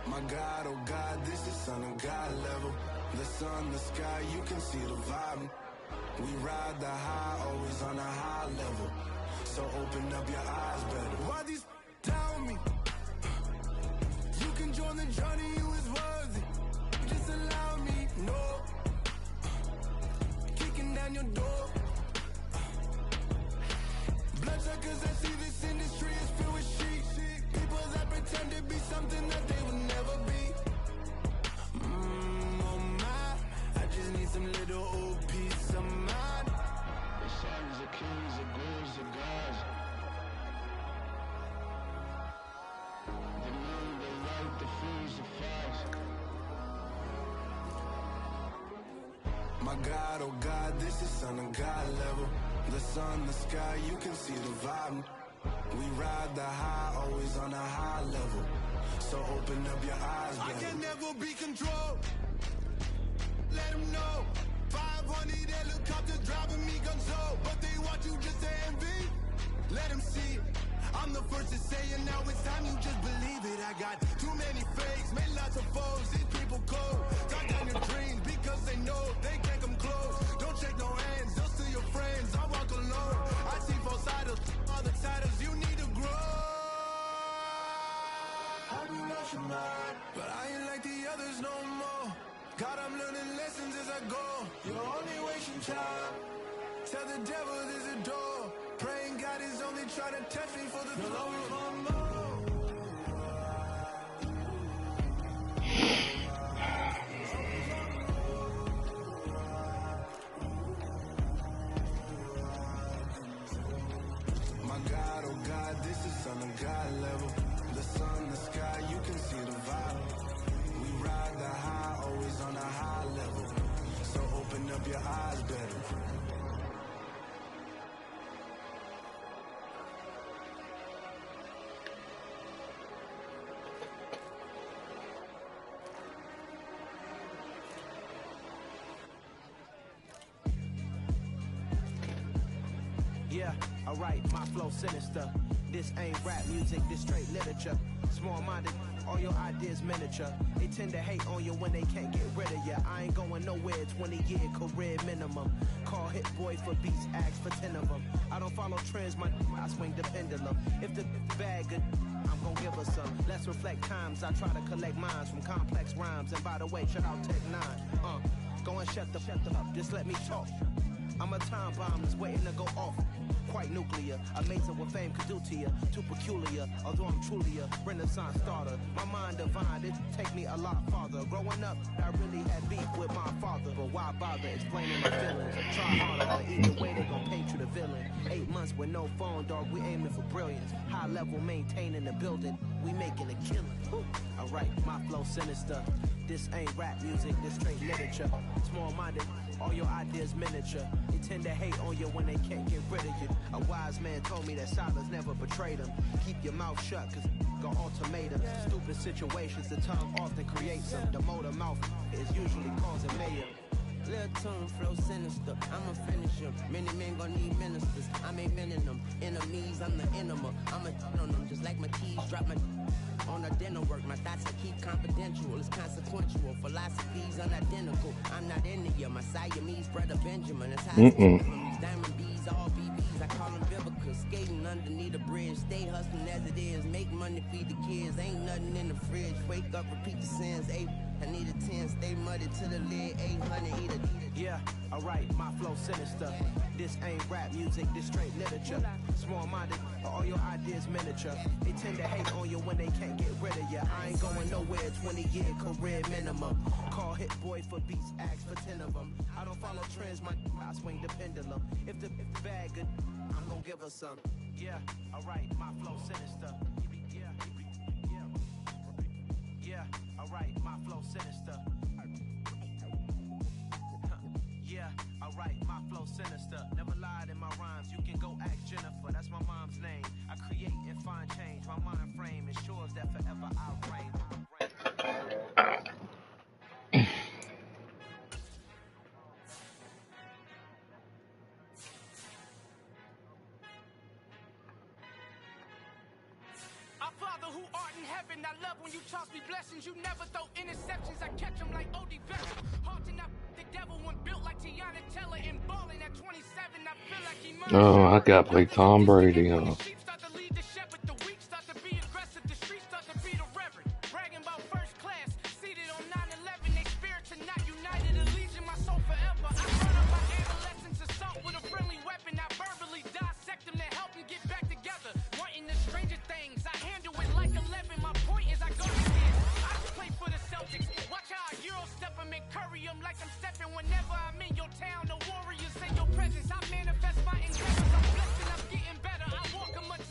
My God, oh God, this is Son of God level. The sun, the sky, you can see the vibe. We ride the high, always on a high level. So open up your eyes better. Why these tell me? You can join the journey, you is worthy. Just allow me, no. Kicking down your door. Bloodsuckers, I see this industry is filled with sheep. People that pretend to be something that they would never be. Oh my, I just need some little old peace of mind. The sons of kings, the ghouls, the gods. The moon, the light, the fools, the fires. My God, oh God, this is Son of God level. The sun, the sky, you can see the vibe. We ride the high, always on a high level. So open up your eyes, baby. I can never be controlled. Let them know. 500 helicopters driving me gonzo. But they want you just to envy. Let them see it. I'm the first to say it, now it's time you just believe it. I got too many fakes, made lots of foes, these people cold. Got down your dreams because they know they can't come close. Don't check no hands, those to your friends, I walk alone. I see false idols, all the titles, you need to grow. Have you lost your mind? But I ain't like the others no more. God, I'm learning lessons as I go. You're only wasting time. Tell the devil there's a door. Praying God is only trying to test me for the glory of my mom. My God, oh God, this is Son of God level. The sun, the sky, you can see the vibe. We ride the high, always on a high level. So open up your eyes better. Yeah, alright, my flow sinister. This ain't rap music, this straight literature. Small-minded, all your ideas miniature. They tend to hate on you when they can't get rid of you. I ain't going nowhere, 20-year career minimum. Call Hit Boy for beats, ask for 10 of them. I don't follow trends, I swing the pendulum. If the bag good, I'm gon' give her some. Let's reflect times, I try to collect minds from complex rhymes. And by the way, shout out Tech 9. Go and shut the up, just let me talk. I'm a time bomb that's waiting to go off. Quite nuclear, amazing what fame could do to you. Too peculiar, although I'm truly a renaissance starter. My mind divine, it take me a lot farther. Growing up, I really had beef with my father. But why bother explaining my feelings? Try harder, but either way they gon' paint you the villain. 8 months with no phone, dog, we aiming for brilliance. High level maintaining the building, we making a killing. Alright, my flow sinister. This ain't rap music, this straight literature. Small-minded, all your ideas miniature. They tend to hate on you when they can't get rid of you. A wise man told me that silence never betrayed him. Keep your mouth shut, cause got ultimatums. Stupid situations, the tongue often creates them. The motor mouth is usually causing mayhem. Little tune, flow sinister, I'ma finish him. Many men gon' need ministers, I'm a men in them. Enemies, I'm the enema, I'm a on them. Just like my keys, drop my on a dental work. My thoughts I keep confidential, it's consequential. Philosophies unidentical, I'm not into you. My Siamese brother Benjamin, it's how it's these diamond bees, all BBs, I call them Vivica. Skating underneath the bridge, stay hustling as it is. Make money, feed the kids, ain't nothing in the fridge. Wake up, repeat the sins, I need a 10, stay muddy to the lid, 800, eat a. Yeah, alright, my flow sinister. This ain't rap music, this straight literature. Small-minded, all your ideas miniature. They tend to hate on you when they can't get rid of you. I ain't going nowhere, 20-year career minimum. Call Hit Boy for beats, ask for 10 of them. I don't follow trends, I swing the pendulum. If the bag good, I'm gon' give her some. Yeah, alright, my flow sinister. Yeah, alright, my flow sinister. Yeah, alright, my flow sinister. Never lied in my rhymes, you can go ask Jennifer, that's my mom's name. I create and find change, my mind frame ensures that forever I reign. Our Father who art in heaven, I love when you toss me blessings. You never throw interceptions, I catch them like O.D. Beckham. Hard to not the devil when built like Tiana Teller and balling at 27. I feel like he must. Oh, I gotta play Tom Brady, huh? Sheep start to lead the shepherd, the weak start to be aggressive, the streets start to be the reverend. Bragging about first class, seated on 9/11, they spirits are not united, a legion, my soul forever. I run up my adolescence assault with a friendly weapon. I verbally dissect them to help them get back together. Wanting the stranger things, I handle it like 11. My point is I go to kids. I play for the Celtics. Watch how I Euro step them and curry them like I'm stepping. Whenever I'm in your town, the Warriors in your presence. I manifest my endeavors. I'm blessed and I'm getting better. I walk a much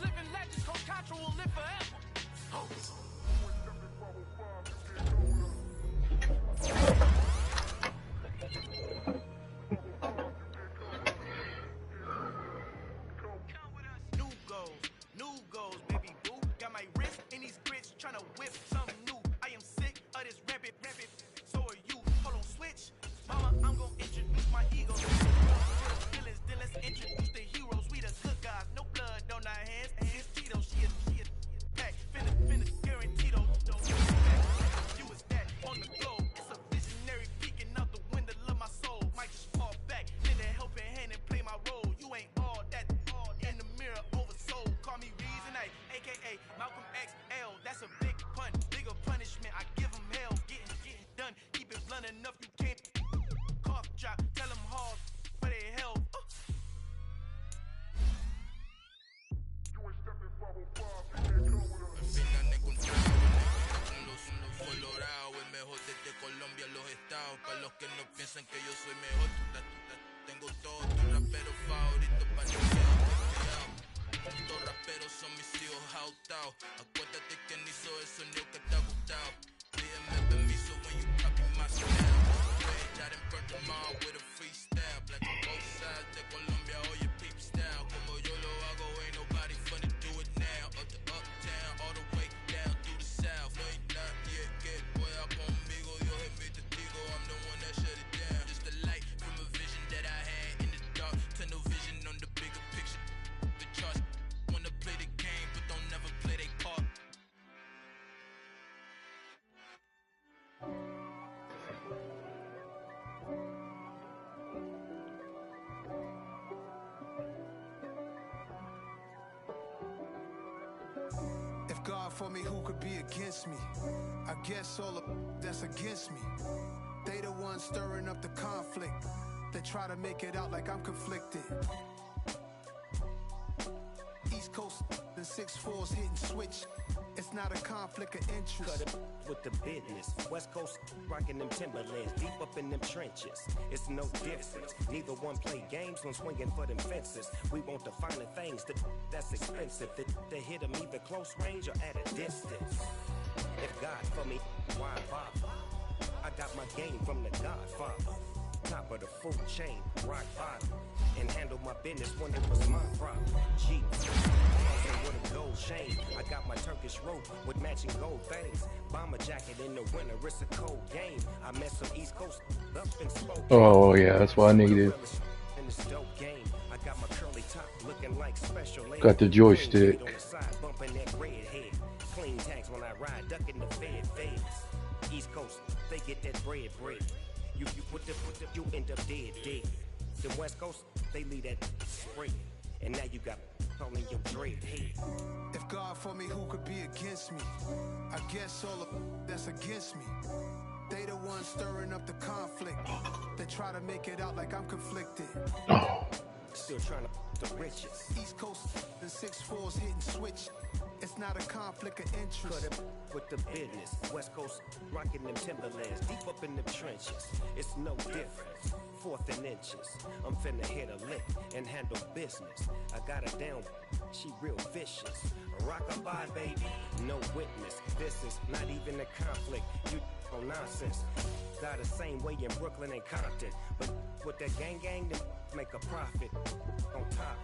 Malcolm XL, that's a big pun. Bigger punishment, I give him hell. Getting done. Keep it blunt enough, you can't cough drop. Tell them hard for their health. Al final encontramos unos colorados, el mejor desde Colombia, los estados. Para los que no piensan que yo soy mejor, tengo todos tus raperos favoritos para Estos raperos son mis hijos jautados. Acuérdate que ni hizo el sonido que te ha gustado. Pídeme permiso when you copy my style. Rage, I done burnt them all with a freestyle. Black on both sides de Colombia, oye peep style. Como yo lo hago, ain't nobody funny do it now. Up to uptown, all the way down through the south. No hay nadie que pueda conmigo. Dios es mi testigo, I'm the one that shut it down. Just the light from a vision that I had in the dark. Tunnel vision on the bigger picture. The charts wanna play the game, but don't never play their part. If God for me, who could be against me? I guess all of that's against me. They the ones stirring up the conflict. They try to make it out like I'm conflicted. East Coast, the 6'4's hitting switch. It's not a conflict of interest. Cut it with the business. West Coast rocking them Timberlands, deep up in them trenches. It's no difference. Neither one play games when swinging for them fences. We want the finer things that's expensive. They hit them either close range or at a distance. If God for me, why bother? I got my game from the Godfather. Top of the food chain, rock bottom. And handle my business when it was my problem. G, with a gold chain. I got my Turkish rope with matching gold things. Bomber jacket in the winter, it's a cold game. I met some East Coast up and spoke. Oh yeah, that's what I needed. In this dope game, I got my curly top looking like special. Got the joystick. On the side, bumping that red head. Clean tags when I ride, ducking the feds. East Coast, they get that bread. You end up dead. The West Coast, they leave that spread. And now you got calling your dread head. If God for me, who could be against me? I guess all of that's against me. They the ones stirring up the conflict. They try to make it out like I'm conflicted. Still trying to the riches. East Coast, the 6'4's hitting switch. It's not a conflict of interest. Cut it with the business. West Coast rocking them Timberlands, deep up in them trenches. It's no difference. 4th and inches. I'm finna hit a lick and handle business. I got her down, she real vicious. Rockabye, baby, no witness. This is not even a conflict. You on nonsense. Die the same way in Brooklyn and Compton. But with that gang, then make a profit. On top,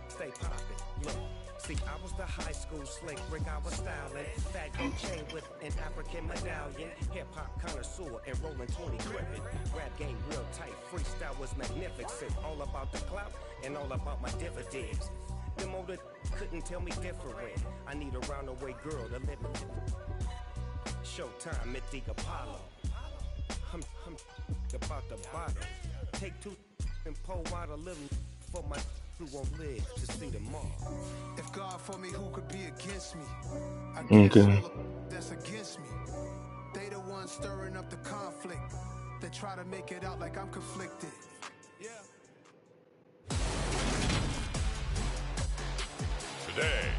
stay poppin'. Look. See, I was the high school slick Rick, I was styling. Fat gold chain with an African medallion. Hip-hop connoisseur and rolling 20 crippin'. Rap game real tight, freestyle was magnificent. All about the clout and all about my dividends. Them older couldn't tell me different. I need a roundaway girl to live with. Showtime at the Apollo. I'm about the bottle. Take 2 and pour out a little for my who won't live to see tomorrow. If God for me, who could be against me? I guess all of that's against me. They the ones stirring up the conflict. They try to make it out like I'm conflicted. Yeah. Today,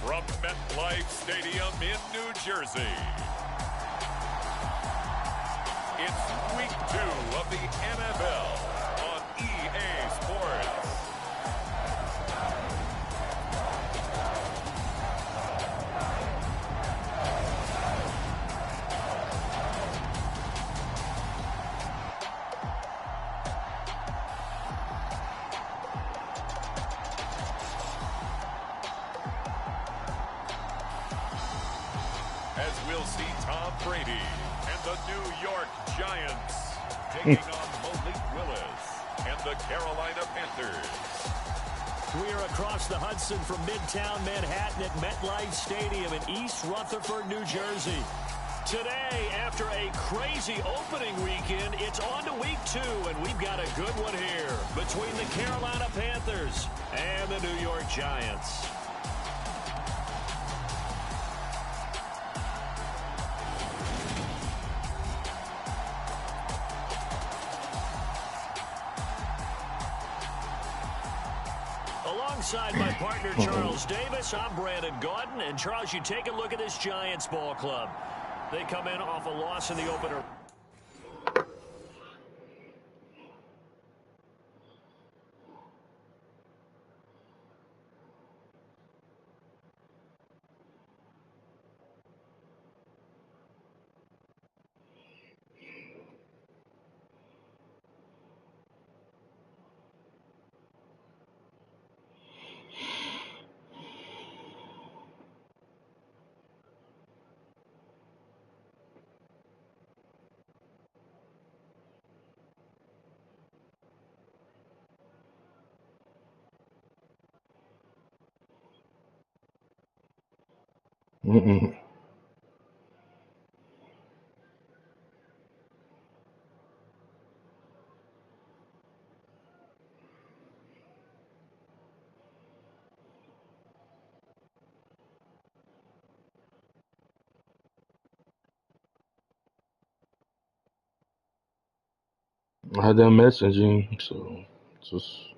from MetLife Stadium in New Jersey, it's week 2 of the NFL. EA Sports. As we'll see Tom Brady and the New York Giants taking on Malik Willis and the Carolina Panthers. We are across the Hudson from Midtown Manhattan at MetLife Stadium in East Rutherford, New Jersey. Today, after a crazy opening weekend, it's on to week 2, and we've got a good one here between the Carolina Panthers and the New York Giants. alongside my partner, Charles Davis. I'm Brandon Gaudin. And, Charles, you take a look at this Giants ball club. They come in off a loss in the opener. Mm-mm. I had that messaging, so just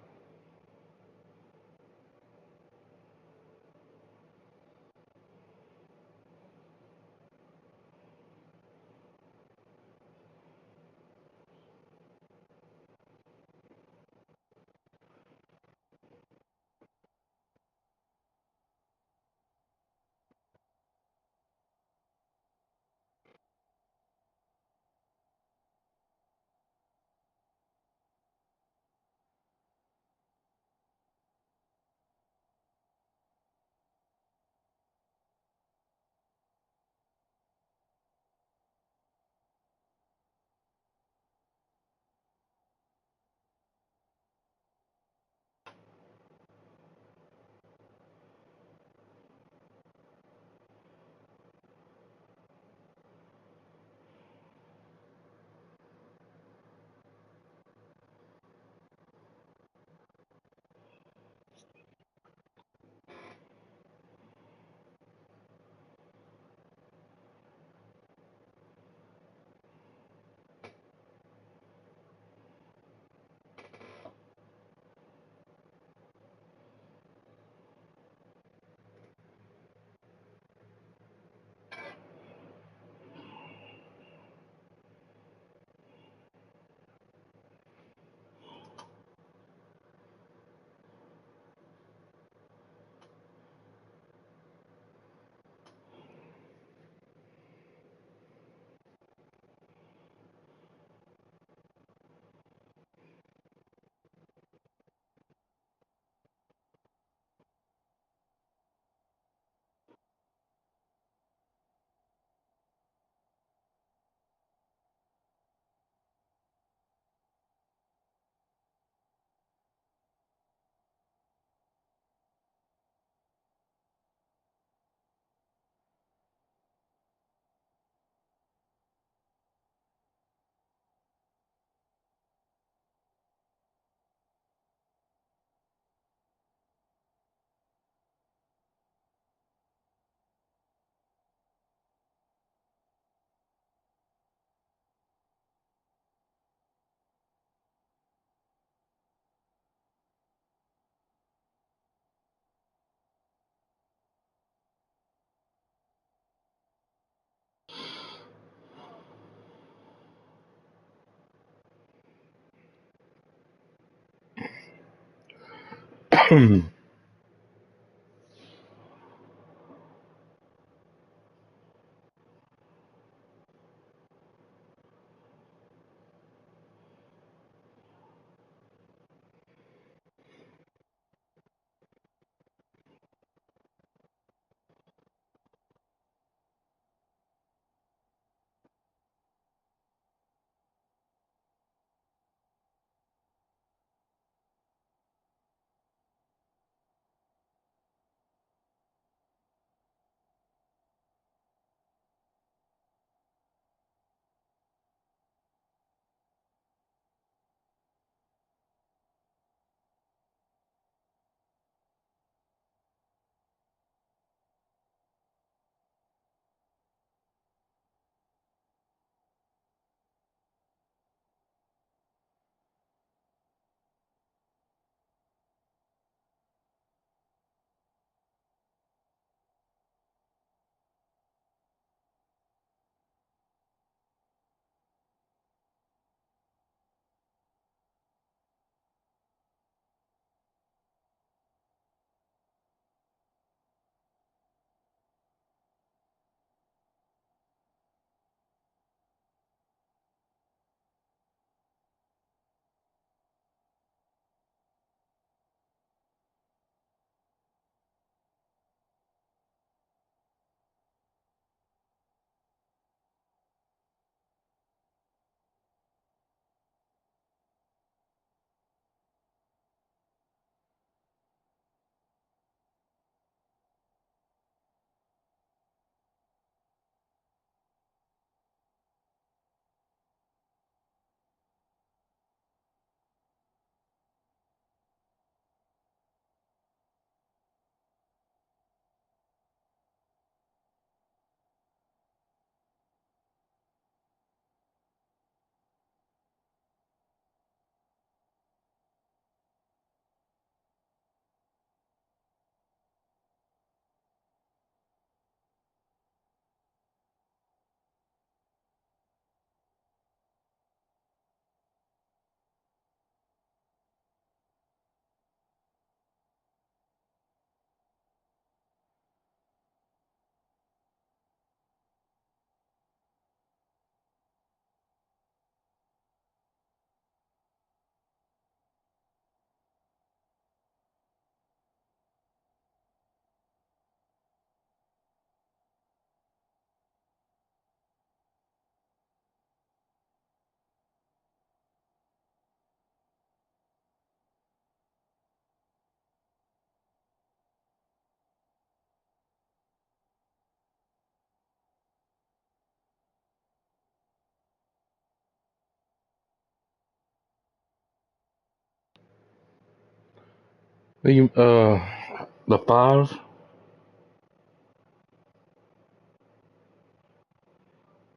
The 5.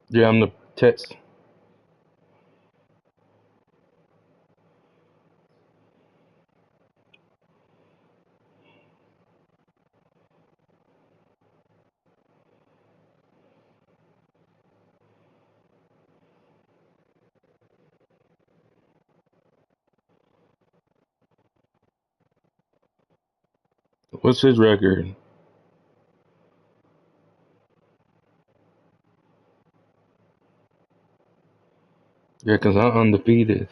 Yeah, I'm the text. What's his record? Yeah, because I'm undefeated.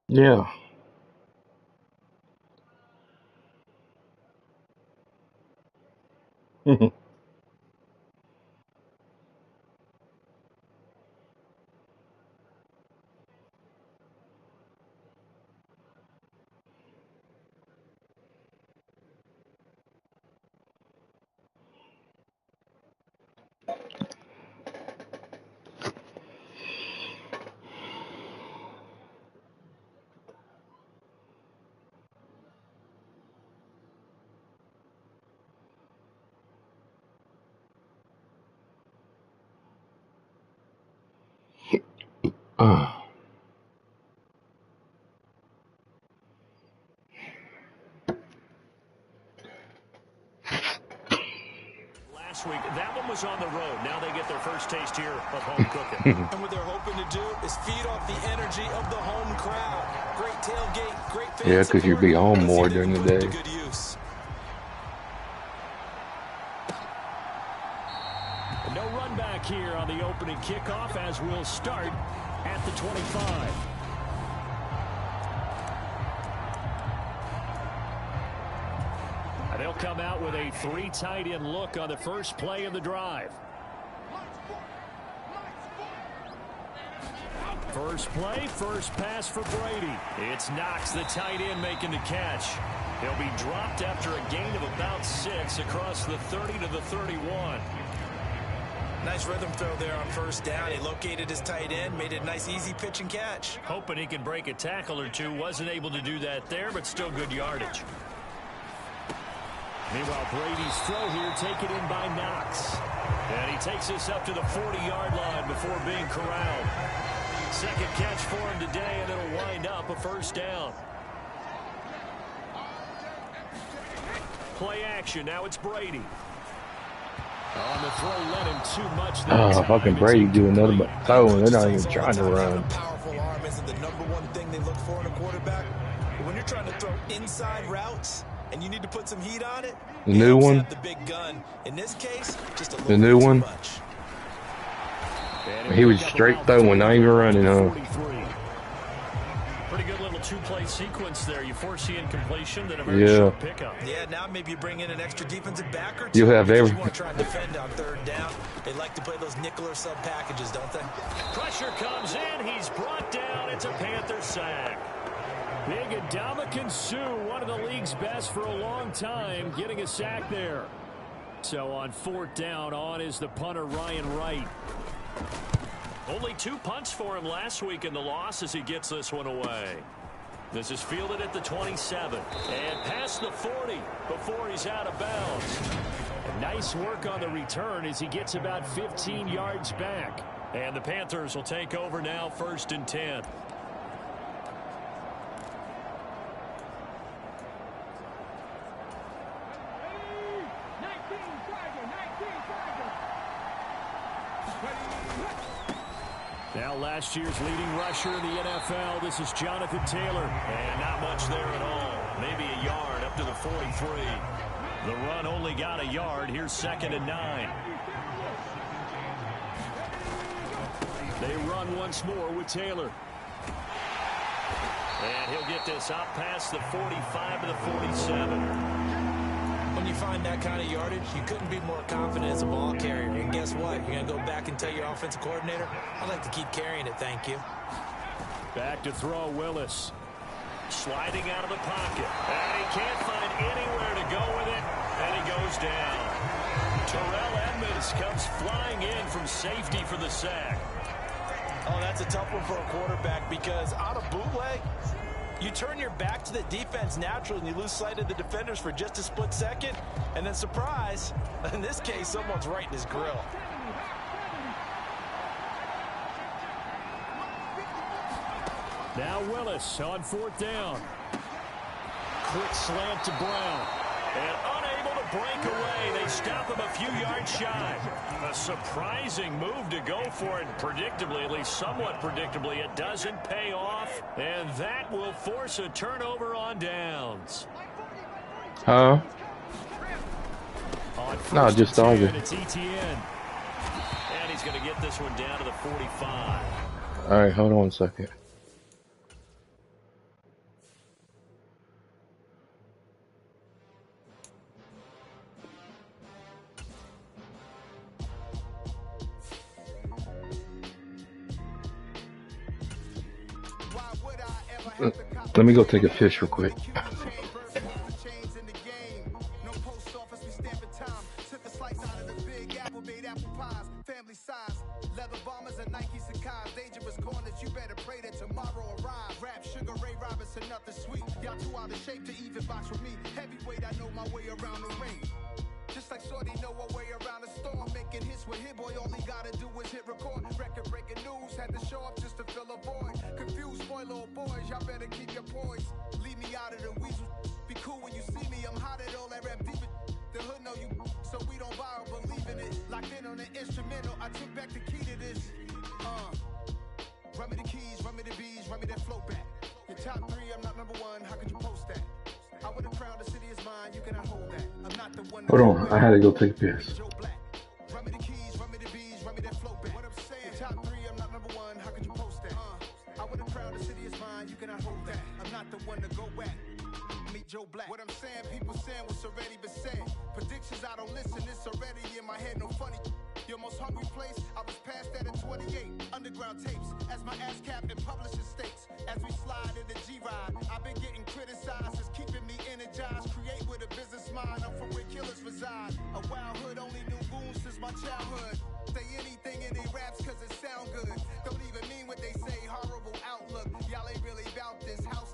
Yeah. Last week, that one was on the road. Now they get their first taste here of home cooking. And what they're hoping to do is feed off the energy of the home crowd. Great tailgate, great fan Yeah, because you'd be home more during the day. Good use. No run back here on the opening kickoff as we'll start at the 25. They'll come out with a 3 tight end look on the first play of the drive. First play, first pass for Brady. It's Knox, the tight end, making the catch. He'll be dropped after a gain of about 6 across the 30 to the 31. Nice rhythm throw there on first down. He located his tight end, made it a nice easy pitch and catch. Hoping he could break a tackle or two. Wasn't able to do that there, but still good yardage. Meanwhile, Brady's throw here taken in by Knox. And he takes us up to the 40-yard line before being corralled. Second catch for him today, and it'll wind up a first down. play action. Now it's Brady. On the throw, let him too much. Oh, fucking Brady do another throw, and they're not even trying to run. Powerful arm isn't the number one thing they look for in a quarterback. But when you're trying to throw inside routes and you need to put some heat on it, the new one. The big gun. In this case, just a the new one. He was straight throwing, not even running, huh? Pretty good little two-play sequence there. You force the incompletion, then a very short pickup. Yeah, now maybe you bring in an extra defensive back or two. You have everything. You want to try and defend on third down. They like to play those nickel or sub packages, don't they? Pressure comes in. He's brought down. It's a Panther sack. Big Ndamukong Suh, one of the league's best for a long time, getting a sack there. So on fourth down, on is the punter, Ryan Wright. Only 2 punts for him last week in the loss as he gets this one away. This is fielded at the 27 and past the 40 before he's out of bounds. Nice work on the return as he gets about 15 yards back. And the Panthers will take over now, 1st and 10. Now last year's leading rusher in the NFL, this is Jonathan Taylor. And not much there at all. Maybe a yard up to the 43. The run only got a yard. Here's 2nd and 9. They run once more with Taylor. And he'll get this out past the 45 to the 47. When you find that kind of yardage, you couldn't be more confident as a ball carrier. And guess what? You're going to go back and tell your offensive coordinator, I'd like to keep carrying it, thank you. Back to throw, Willis. Sliding out of the pocket. And he can't find anywhere to go with it. And he goes down. Terrell Edmonds comes flying in from safety for the sack. Oh, that's a tough one for a quarterback because on a bootleg, you turn your back to the defense naturally and you lose sight of the defenders for just a split second. And then surprise, in this case, someone's right in his grill. Now Willis on 4th down. Quick slant to Brown. And unable to break away. They stop him a few yards shy. A surprising move to go for it. Predictably, at least somewhat predictably, it doesn't pay off. And that will force a turnover on downs. Huh? No, just target. It's Etienne. And he's going to get this one down to the 45. All right, hold on a second. Let me go take a fish real quick. Leather bombers and Nike Sacai's, dangerous corners, you better pray that tomorrow arrives. Rap, Sugar Ray Robinson, nothing sweet. Y'all too out of shape to even box with me. Heavyweight, I know my way around the ring. Just like Shorty know her way around the storm. Making hits with Hit Boy, all he gotta do is hit record. Record breaking news, had to show up just to fill a void. Confused, spoil little boys, y'all better keep your poise. Leave me out of the weasel. Be cool when you see me, I'm hot at all that rap deep. The hood know you, so we don't borrow, believe in it. Locked in on the instrumental, I took back the key to this. Run me the keys, run me the bees, run me that flow back. Your top 3, I'm not number 1, how could you post that? I would have crowned the city is mine, you cannot hold that. I'm not the one. Hold on, I had to go take a piss. Run me the keys, run me the bees, run me that flow back. What I'm saying, your top 3, I'm not number 1, how could you post that? I would have crowned the city is mine, you cannot hold that. I'm not the one to go back. Meet Joe Black. What I'm saying, people saying what's already been said. Predictions, I don't listen, it's already in my head, no funny. Your most hungry place, I was past that at 28. Underground tapes, as my ass cap in publishing states. As we slide in the G-Ride, I've been getting criticized, it's keeping me energized. Create with a business mind, I'm from where killers reside. A wild hood, only knew goons since my childhood. Say anything in they raps cause it sound good. Don't even mean what they say, horrible outlook. Y'all ain't really about this house.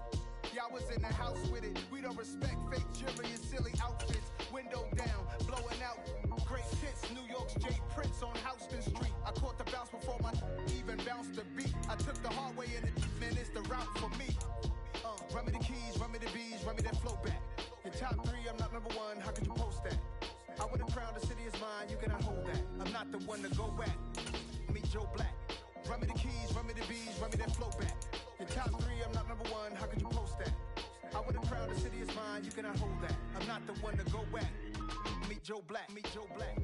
Y'all was in the house with it. We don't respect fake jewelry and silly outfits. Window down, blowing out. Great hits, New York's J. Prince on Houston Street. I caught the bounce before my even bounced the beat. I took the hard way in it, man, it's the route for me. Run me the keys, run me the bees, run me that flow back. Your top 3, I'm not number 1, how could you the one to go at. Meet Joe Black. Run me the keys, run me the bees, run me that flow back. Your top 3, I'm not number 1, how could you post that? I would have crowned the city is mine, you cannot hold that. I'm not the one to go at. Meet Joe Black, meet Joe Black.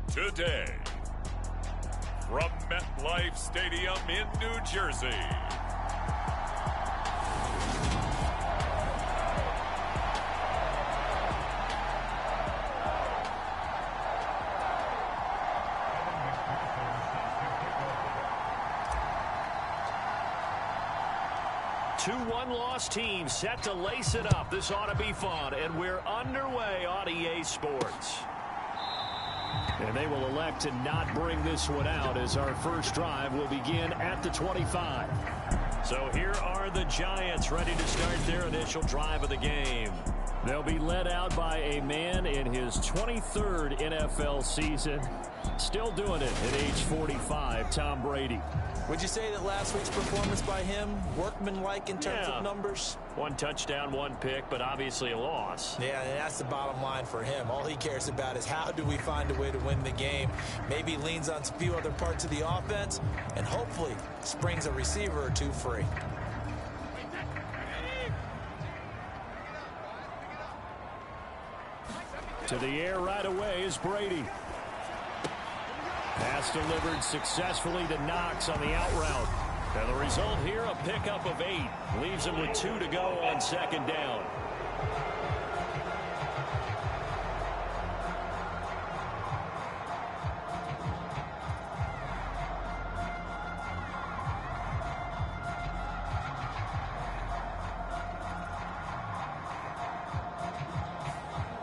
Today, from MetLife Stadium in New Jersey, Two one-loss teams set to lace it up. This ought to be fun, and we're underway on EA Sports. And they will elect to not bring this one out as our first drive will begin at the 25. So here are the Giants ready to start their initial drive of the game. They'll be led out by a man in his 23rd NFL season. Still doing it at age 45, Tom Brady. Would you say that last week's performance by him, workmanlike in terms of numbers? 1 touchdown, 1 pick, but obviously a loss. Yeah, and that's the bottom line for him. All he cares about is how do we find a way to win the game. Maybe leans on a few other parts of the offense, and hopefully springs a receiver or 2 free. To the air right away is Brady. Pass delivered successfully to Knox on the out route. And the result here, a pickup of 8. Leaves him with 2 to go on second down.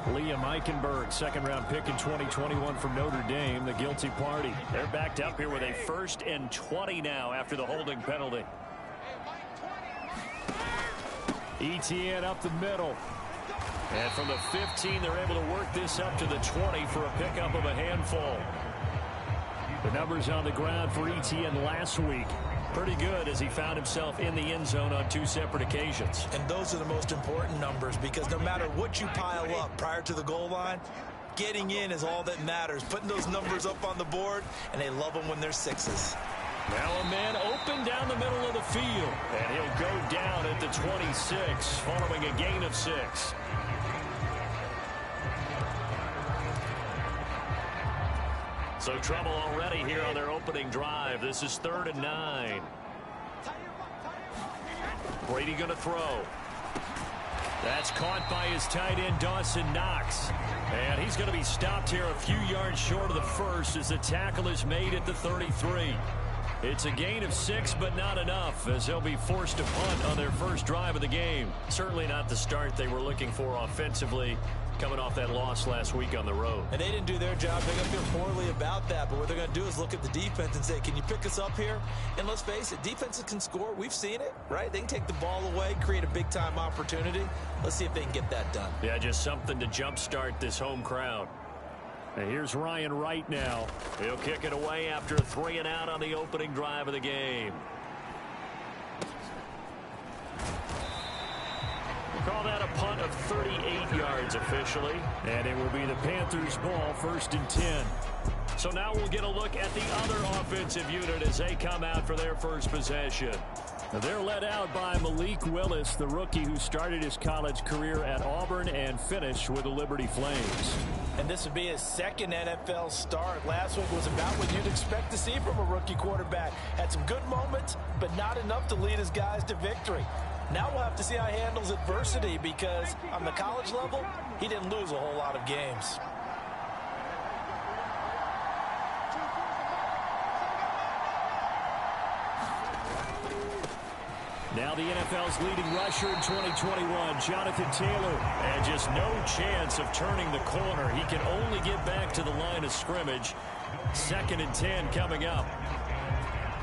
Liam Eichenberg, second-round pick in 2021 from Notre Dame, the guilty party. They're backed up here with a 1st and 20 now after the holding penalty. Etienne up the middle. And from the 15, they're able to work this up to the 20 for a pickup of a handful. The numbers on the ground for Etienne last week. Pretty good as he found himself in the end zone on 2 separate occasions. And those are the most important numbers because no matter what you pile up prior to the goal line, getting in is all that matters. Putting those numbers up on the board, and they love them when they're 6s. Now a man open down the middle of the field. And he'll go down at the 26 following a gain of 6. So trouble already here on their opening drive. This is 3rd and 9. Brady going to throw. That's caught by his tight end, Dawson Knox. And he's going to be stopped here a few yards short of the first as the tackle is made at the 33. It's a gain of 6, but not enough as they'll be forced to punt on their first drive of the game. Certainly not the start they were looking for offensively, coming off that loss last week on the road. And they didn't do their job. They're going to feel poorly about that. But what they're going to do is look at the defense and say, can you pick us up here? And let's face it, defenses can score. We've seen it, right? They can take the ball away, create a big-time opportunity. Let's see if they can get that done. Yeah, just something to jumpstart this home crowd. And here's Ryan Wright now. He'll kick it away after a 3 and out on the opening drive of the game. Call that a punt of 38 yards officially. And it will be the Panthers' ball, 1st and 10. So now we'll get a look at the other offensive unit as they come out for their first possession. They're led out by Malik Willis, the rookie who started his college career at Auburn and finished with the Liberty Flames. And this would be his 2nd NFL start. Last week was about what you'd expect to see from a rookie quarterback. Had some good moments, but not enough to lead his guys to victory. Now we'll have to see how he handles adversity because on the college level, he didn't lose a whole lot of games. Now the NFL's leading rusher in 2021, Jonathan Taylor. And just no chance of turning the corner. He can only get back to the line of scrimmage. 2nd and 10 coming up.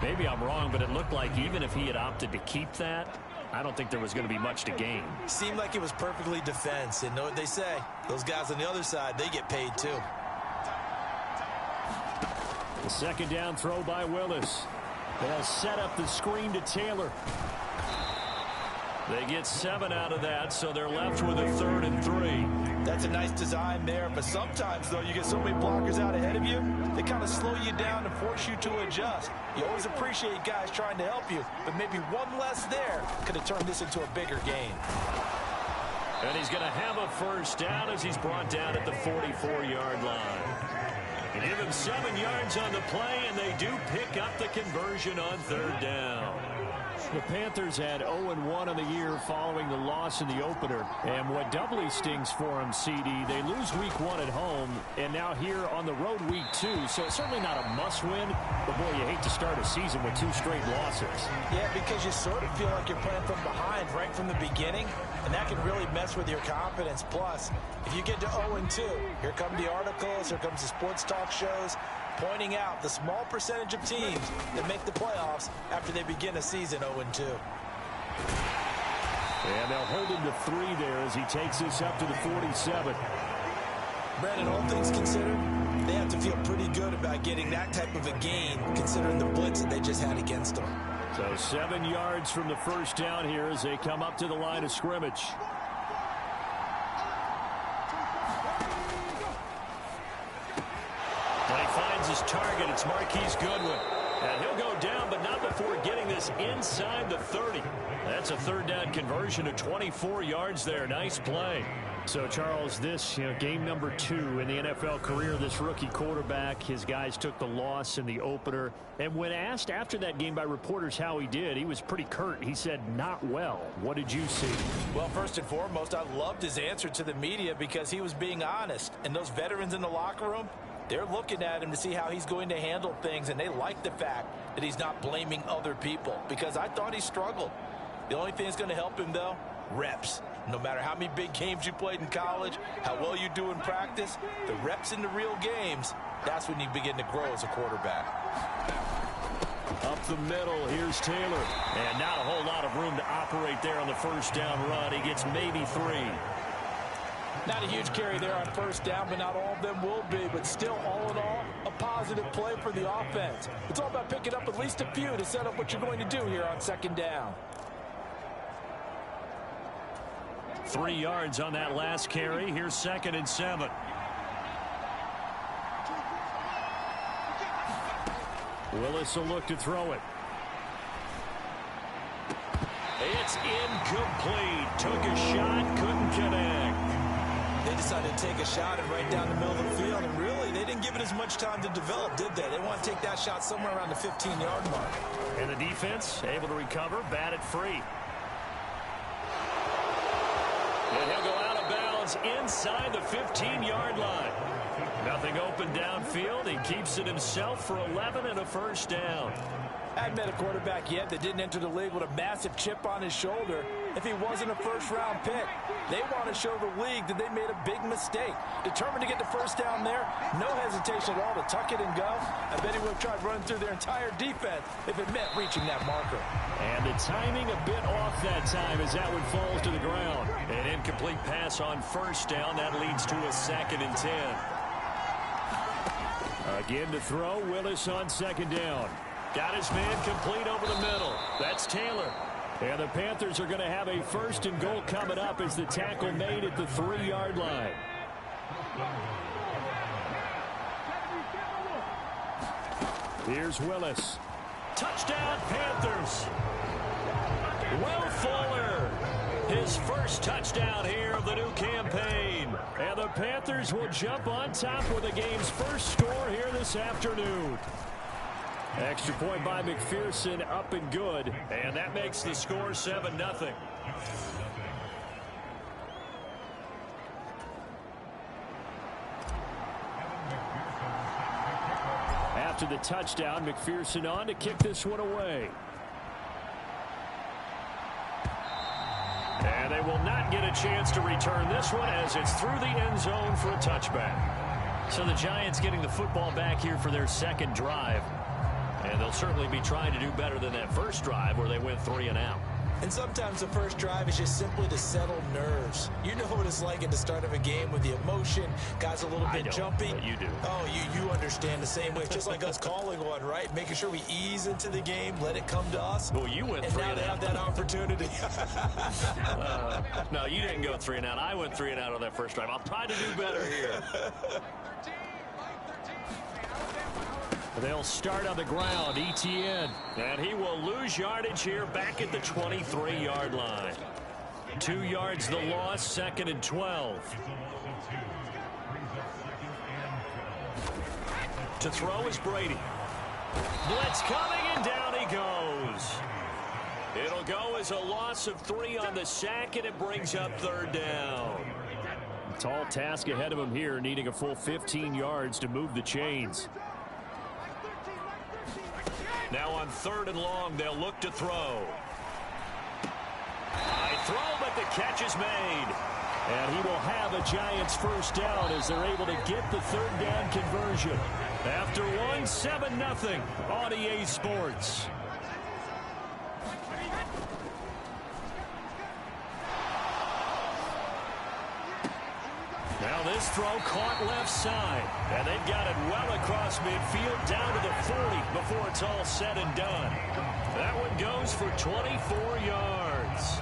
Maybe I'm wrong, but it looked like even if he had opted to keep that, I don't think there was going to be much to gain. Seemed like it was perfectly defense. And know what they say? Those guys on the other side, they get paid too. The 2nd down throw by Willis. They'll set up the screen to Taylor. They get 7 out of that, so they're left with a 3rd and 3. That's a nice design there, but sometimes, though, you get so many blockers out ahead of you, they kind of slow you down and force you to adjust. You always appreciate guys trying to help you, but maybe one less there could have turned this into a bigger game. And he's going to have a first down as he's brought down at the 44-yard line. You give him 7 yards on the play, and they do pick up the conversion on 3rd down. The Panthers had 0-1 on the year following the loss in the opener. And what doubly stings for them, CD, they lose week 1 at home, and now here on the road week 2. So it's certainly not a must-win, but boy, you hate to start a season with 2 straight losses. Yeah, because you sort of feel like you're playing from behind right from the beginning, and that can really mess with your confidence. Plus, if you get to 0-2, here come the articles, here comes the sports talk shows, pointing out the small percentage of teams that make the playoffs after they begin a season 0-2. And they'll hold him to 3 there as he takes this up to the 47. Brandon, all things considered, they have to feel pretty good about getting that type of a gain considering the blitz that they just had against them. So 7 yards from the first down here as they come up to the line of scrimmage. When he finds his target, it's Marquise Goodwin. And he'll go down, but not before getting this inside the 30. That's a 3rd down conversion of 24 yards there. Nice play. So, Charles, this game number 2 in the NFL career, this rookie quarterback, his guys took the loss in the opener. And when asked after that game by reporters how he did, he was pretty curt. He said, not well. What did you see? Well, first and foremost, I loved his answer to the media because he was being honest. And those veterans in the locker room, they're looking at him to see how he's going to handle things, and they like the fact that he's not blaming other people because I thought he struggled. The only thing that's going to help him, though, reps. No matter how many big games you played in college, how well you do in practice, the reps in the real games, that's when you begin to grow as a quarterback. Up the middle, here's Taylor. And not a whole lot of room to operate there on the first down run. He gets maybe 3. Not a huge carry there on first down, but not all of them will be. But still, all in all, a positive play for the offense. It's all about picking up at least a few to set up what you're going to do here on 2nd down. 3 yards on that last carry. Here's 2nd and 7. Willis will look to throw it. It's incomplete. Took a shot, couldn't connect. They decided to take a shot and right down the middle of the field, and really, they didn't give it as much time to develop, did they? They want to take that shot somewhere around the 15-yard mark. And the defense able to recover, bat it free. And he'll go out of bounds inside the 15-yard line. Nothing open downfield. He keeps it himself for 11 and a first down. I hadn't met a quarterback yet that didn't enter the league with a massive chip on his shoulder if he wasn't a first-round pick. They want to show the league that they made a big mistake. Determined to get the first down there, no hesitation at all to tuck it and go. I bet he would have tried running through their entire defense if it meant reaching that marker. And the timing a bit off that time as that one falls to the ground. An incomplete pass on first down. That leads to a 2nd and 10. Again to throw, Willis on 2nd down. Got his man complete over the middle. That's Taylor. And the Panthers are going to have a 1st and goal coming up as the tackle made at the 3-yard line. Here's Willis. Touchdown, Panthers. Will Fuller, his first touchdown here of the new campaign. And the Panthers will jump on top with the game's first score here this afternoon. Extra point by McPherson, up and good. And that makes the score 7-0. After the touchdown, McPherson on to kick this one away. And they will not get a chance to return this one as it's through the end zone for a touchback. So the Giants getting the football back here for their 2nd drive. And they'll certainly be trying to do better than that first drive where they went 3 and out. And sometimes the first drive is just simply to settle nerves. You know what it's like at the start of a game with the emotion, guys a little bit jumpy. But you do. Oh, you understand the same way. It's just like us calling one, right? Making sure we ease into the game, let it come to us. Well, you went and 3 now and they out. have that opportunity. No, you didn't go 3 and out. I went 3 and out on that first drive. I'll try to do better here. They'll start on the ground, Etienne. And he will lose yardage here back at the 23-yard line. 2 yards the loss, 2nd and 12. To throw is Brady. Blitz coming, and down he goes. It'll go as a loss of 3 on the sack, and it brings up 3rd down. Tall task ahead of him here, needing a full 15 yards to move the chains. Now on 3rd and long, they'll look to throw. High throw, but the catch is made. And he will have a Giants first down as they're able to get the 3rd down conversion. After 7-0 on EA Sports. Now this throw caught left side. And they've got it well across midfield down to the 40 before it's all said and done. That one goes for 24 yards.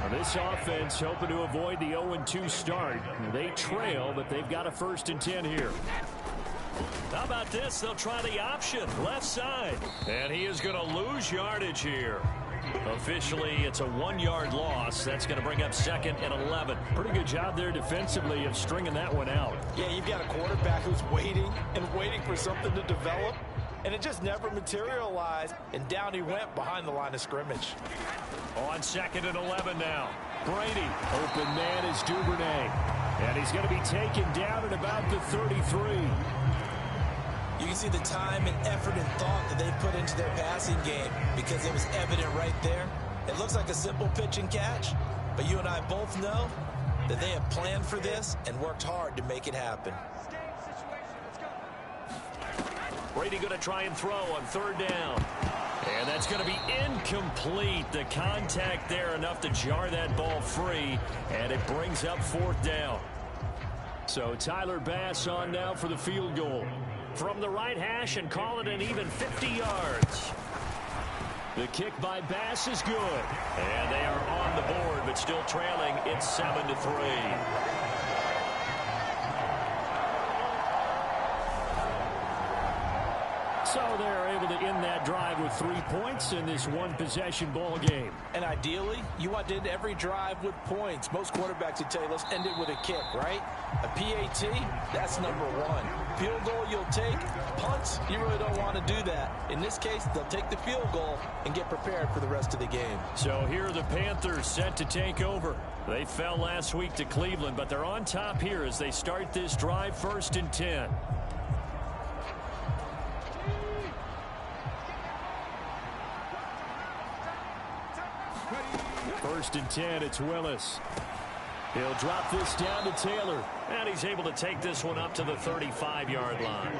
Now this offense hoping to avoid the 0-2 start. They trail, but they've got a 1st and 10 here. How about this? They'll try the option left side. And he is going to lose yardage here. Officially, it's a 1-yard loss. That's going to bring up 2nd and 11. Pretty good job there defensively of stringing that one out. Yeah, you've got a quarterback who's waiting and waiting for something to develop, and it just never materialized, and down he went behind the line of scrimmage. On 2nd and 11 now. Brady, open man is Duvernay, and he's going to be taken down at about the 33. You can see the time and effort and thought that they put into their passing game because it was evident right there. It looks like a simple pitch and catch, but you and I both know that they have planned for this and worked hard to make it happen. Brady going to try and throw on 3rd down. And that's going to be incomplete. The contact there enough to jar that ball free, and it brings up 4th down. So Tyler Bass on now for the field goal. From the right hash and call it an even 50 yards. The kick by Bass is good. And they are on the board, but still trailing. It's 7-3. So they're able to end that drive with 3 points in this 1-possession ball game. And ideally, you want to end every drive with points. Most quarterbacks would tell you, let's end it with a kick, right? A PAT, that's number 1. Field goal you'll take. Punts, you really don't want to do that. In this case, they'll take the field goal and get prepared for the rest of the game. So here are the Panthers set to take over. They fell last week to Cleveland, but they're on top here as they start this drive 1st and 10. 1st and 10, it's Willis. He'll drop this down to Taylor. And he's able to take this one up to the 35-yard line.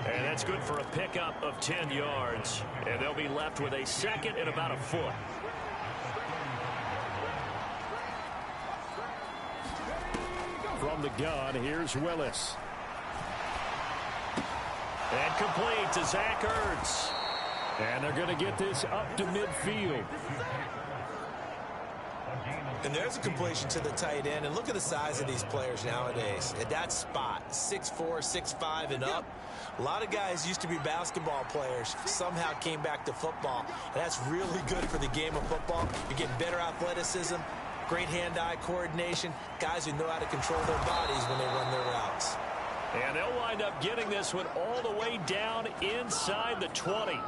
And that's good for a pickup of 10 yards. And they'll be left with a 2nd and about a foot. From the gun, here's Willis. And complete to Zach Ertz. And they're going to get this up to midfield. And there's a completion to the tight end. And look at the size of these players nowadays. At that spot, 6'4", 6'5", and up. A lot of guys used to be basketball players, somehow came back to football. And that's really good for the game of football. You're getting better athleticism, great hand-eye coordination, guys who know how to control their bodies when they run their routes. And they'll wind up getting this one all the way down inside the 20.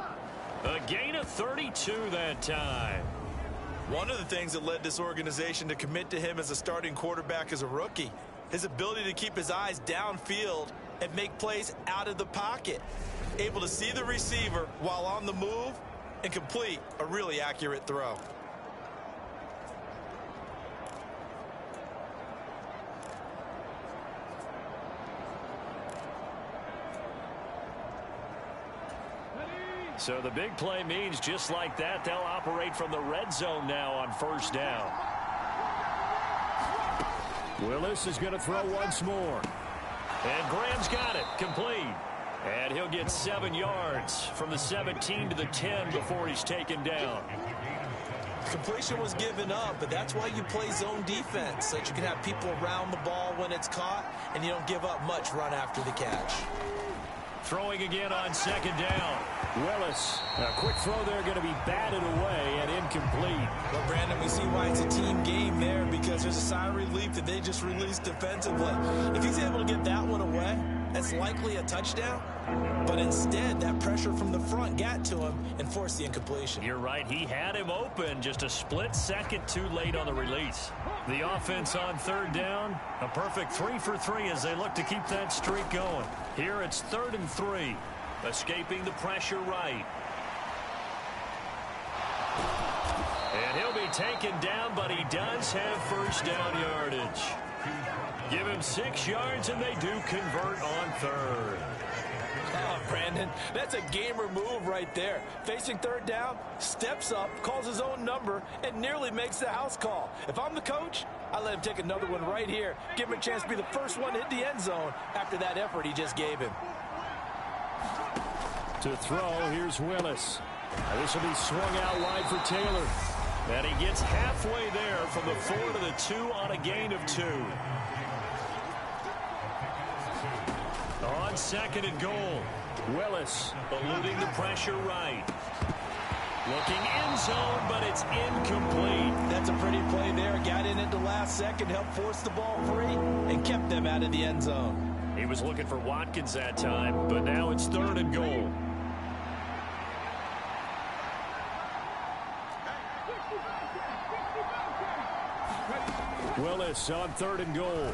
A gain of 32 that time. One of the things that led this organization to commit to him as a starting quarterback as a rookie, his ability to keep his eyes downfield and make plays out of the pocket. Able to see the receiver while on the move and complete a really accurate throw. So the big play means just like that, they'll operate from the red zone now on first down. Willis is going to throw once more. And Graham's got it. Complete. And he'll get 7 yards from the 17 to the 10 before he's taken down. Completion was given up, but that's why you play zone defense, so that you can have people around the ball when it's caught, and you don't give up much run after the catch. Throwing again on second down. Willis, a quick throw there, going to be batted away and incomplete. Well, Brandon, we see why it's a team game there, because there's a sigh of relief that they just released defensively. If he's able to get that one away, that's likely a touchdown. But instead, that pressure from the front got to him and forced the incompletion. You're right. He had him open, just a split second too late on the release. The offense on third down, a perfect 3 for 3 as they look to keep that streak going. Here it's 3rd and 3. Escaping the pressure right. And he'll be taken down, but he does have first down yardage. Give him 6 yards, and they do convert on third. Oh, Brandon, that's a gamer move right there. Facing third down, steps up, calls his own number, and nearly makes the house call. If I'm the coach, I let him take another one right here. Give him a chance to be the first one to hit the end zone after that effort he just gave him. To throw, here's Willis. This will be swung out wide for Taylor. And he gets halfway there from the 4 to the 2 on a gain of 2. On 2nd and goal, Willis eluding the pressure right. Looking end zone, but it's incomplete. That's a pretty play there. Got in at the last second, helped force the ball free, and kept them out of the end zone. He was looking for Watkins that time, but now it's 3rd and goal. Willis on 3rd and goal.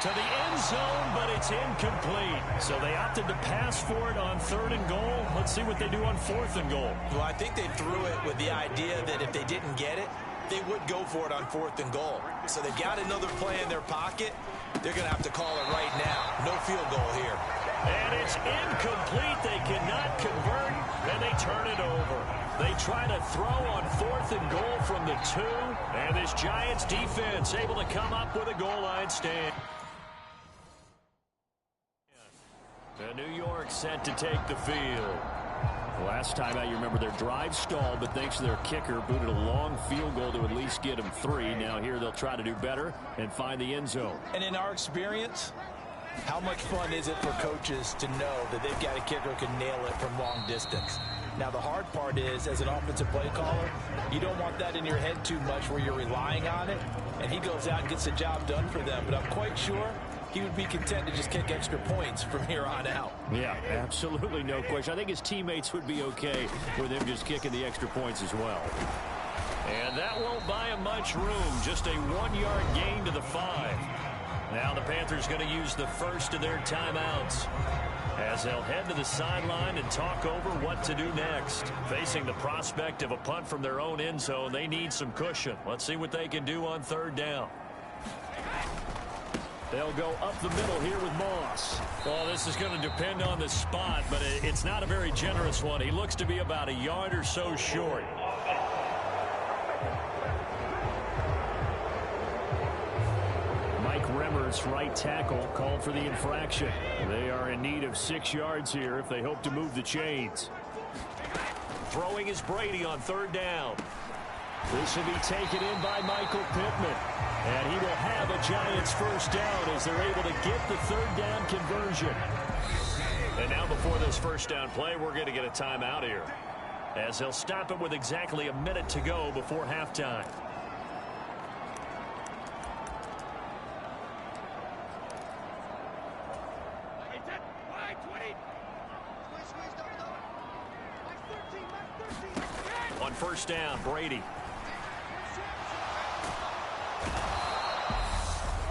To the end zone, but it's incomplete. So they opted to pass for it on 3rd and goal. Let's see what they do on 4th and goal. Well, I think they threw it with the idea that if they didn't get it, they would go for it on 4th and goal. So they've got another play in their pocket. They're going to have to call it right now. No field goal here. And it's incomplete. They cannot convert, and they turn it over. They try to throw on 4th and goal from the 2, and this Giants defense able to come up with a goal line stand. The New York set to take the field. Last time out, you remember their drive stalled, but thanks to their kicker, booted a long field goal to at least get them 3. Now here they'll try to do better and find the end zone. And in our experience, how much fun is it for coaches to know that they've got a kicker who can nail it from long distance? Now, the hard part is, as an offensive play caller, you don't want that in your head too much where you're relying on it, and he goes out and gets the job done for them. But I'm quite sure he would be content to just kick extra points from here on out. Yeah, absolutely no question. I think his teammates would be okay with him just kicking the extra points as well. And that won't buy him much room. Just a 1-yard gain to the 5. Now the Panthers going to use the first of their timeouts as they'll head to the sideline and talk over what to do next. Facing the prospect of a punt from their own end zone, they need some cushion. Let's see what they can do on 3rd down. They'll go up the middle here with Moss. Well, this is going to depend on the spot, but it's not a very generous one. He looks to be about a yard or so short. Mike Remmers, right tackle, called for the infraction. They are in need of 6 yards here if they hope to move the chains. Throwing is Brady on 3rd down. This will be taken in by Michael Pittman. And he will have a Giants first down as they're able to get the 3rd down conversion. And now before this first down play, we're going to get a timeout here, as they'll stop it with exactly a minute to go before halftime. On first down, Brady.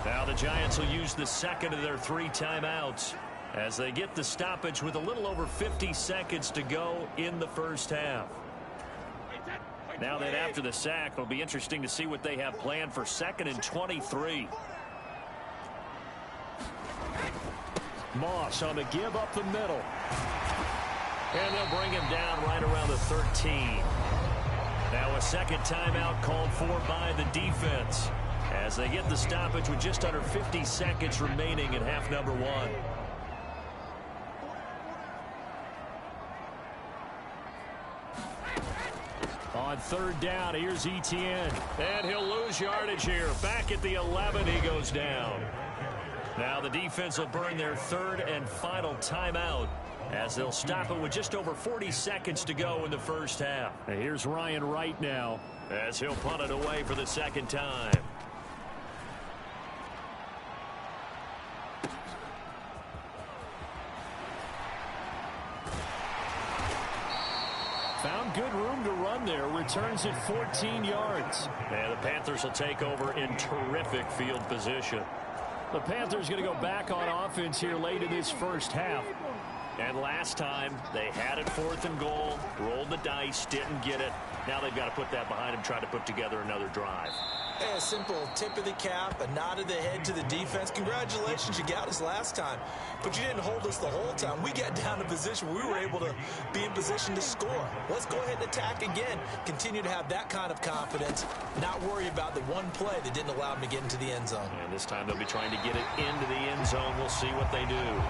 Now the Giants will use the 2nd of their 3 timeouts as they get the stoppage with a little over 50 seconds to go in the first half. Now that after the sack, it'll be interesting to see what they have planned for 2nd and 23. Moss on the give up the middle. And they'll bring him down right around the 13. Now a second timeout called for by the defense as they get the stoppage with just under 50 seconds remaining in half number one. On third down, here's Etienne. And he'll lose yardage here. Back at the 11, he goes down. Now the defense will burn their third and final timeout as they'll stop it with just over 40 seconds to go in the first half. And here's Ryan Wright now as he'll punt it away for the second time. Found good room to run there. Returns it 14 yards. And the Panthers will take over in terrific field position. The Panthers going to go back on offense here late in this first half. And last time, they had it 4th and goal, rolled the dice, didn't get it. Now they've got to put that behind them, try to put together another drive. A simple tip of the cap, a nod of the head to the defense. Congratulations, you got us last time. But you didn't hold us the whole time. We got down to position where we were able to be in position to score. Let's go ahead and attack again. Continue to have that kind of confidence. Not worry about the one play that didn't allow them to get into the end zone. And this time they'll be trying to get it into the end zone. We'll see what they do.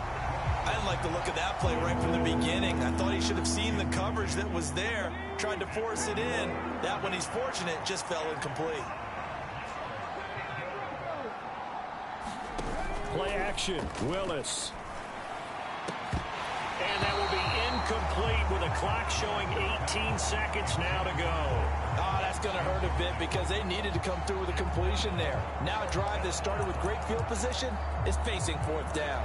I didn't like the look of that play right from the beginning. I thought he should have seen the coverage that was there, tried to force it in. That one, he's fortunate, just fell incomplete. Play action, Willis. And that will be incomplete with a clock showing 18 seconds now to go. Oh, that's going to hurt a bit because they needed to come through with a completion there. Now a drive that started with great field position is facing 4th down.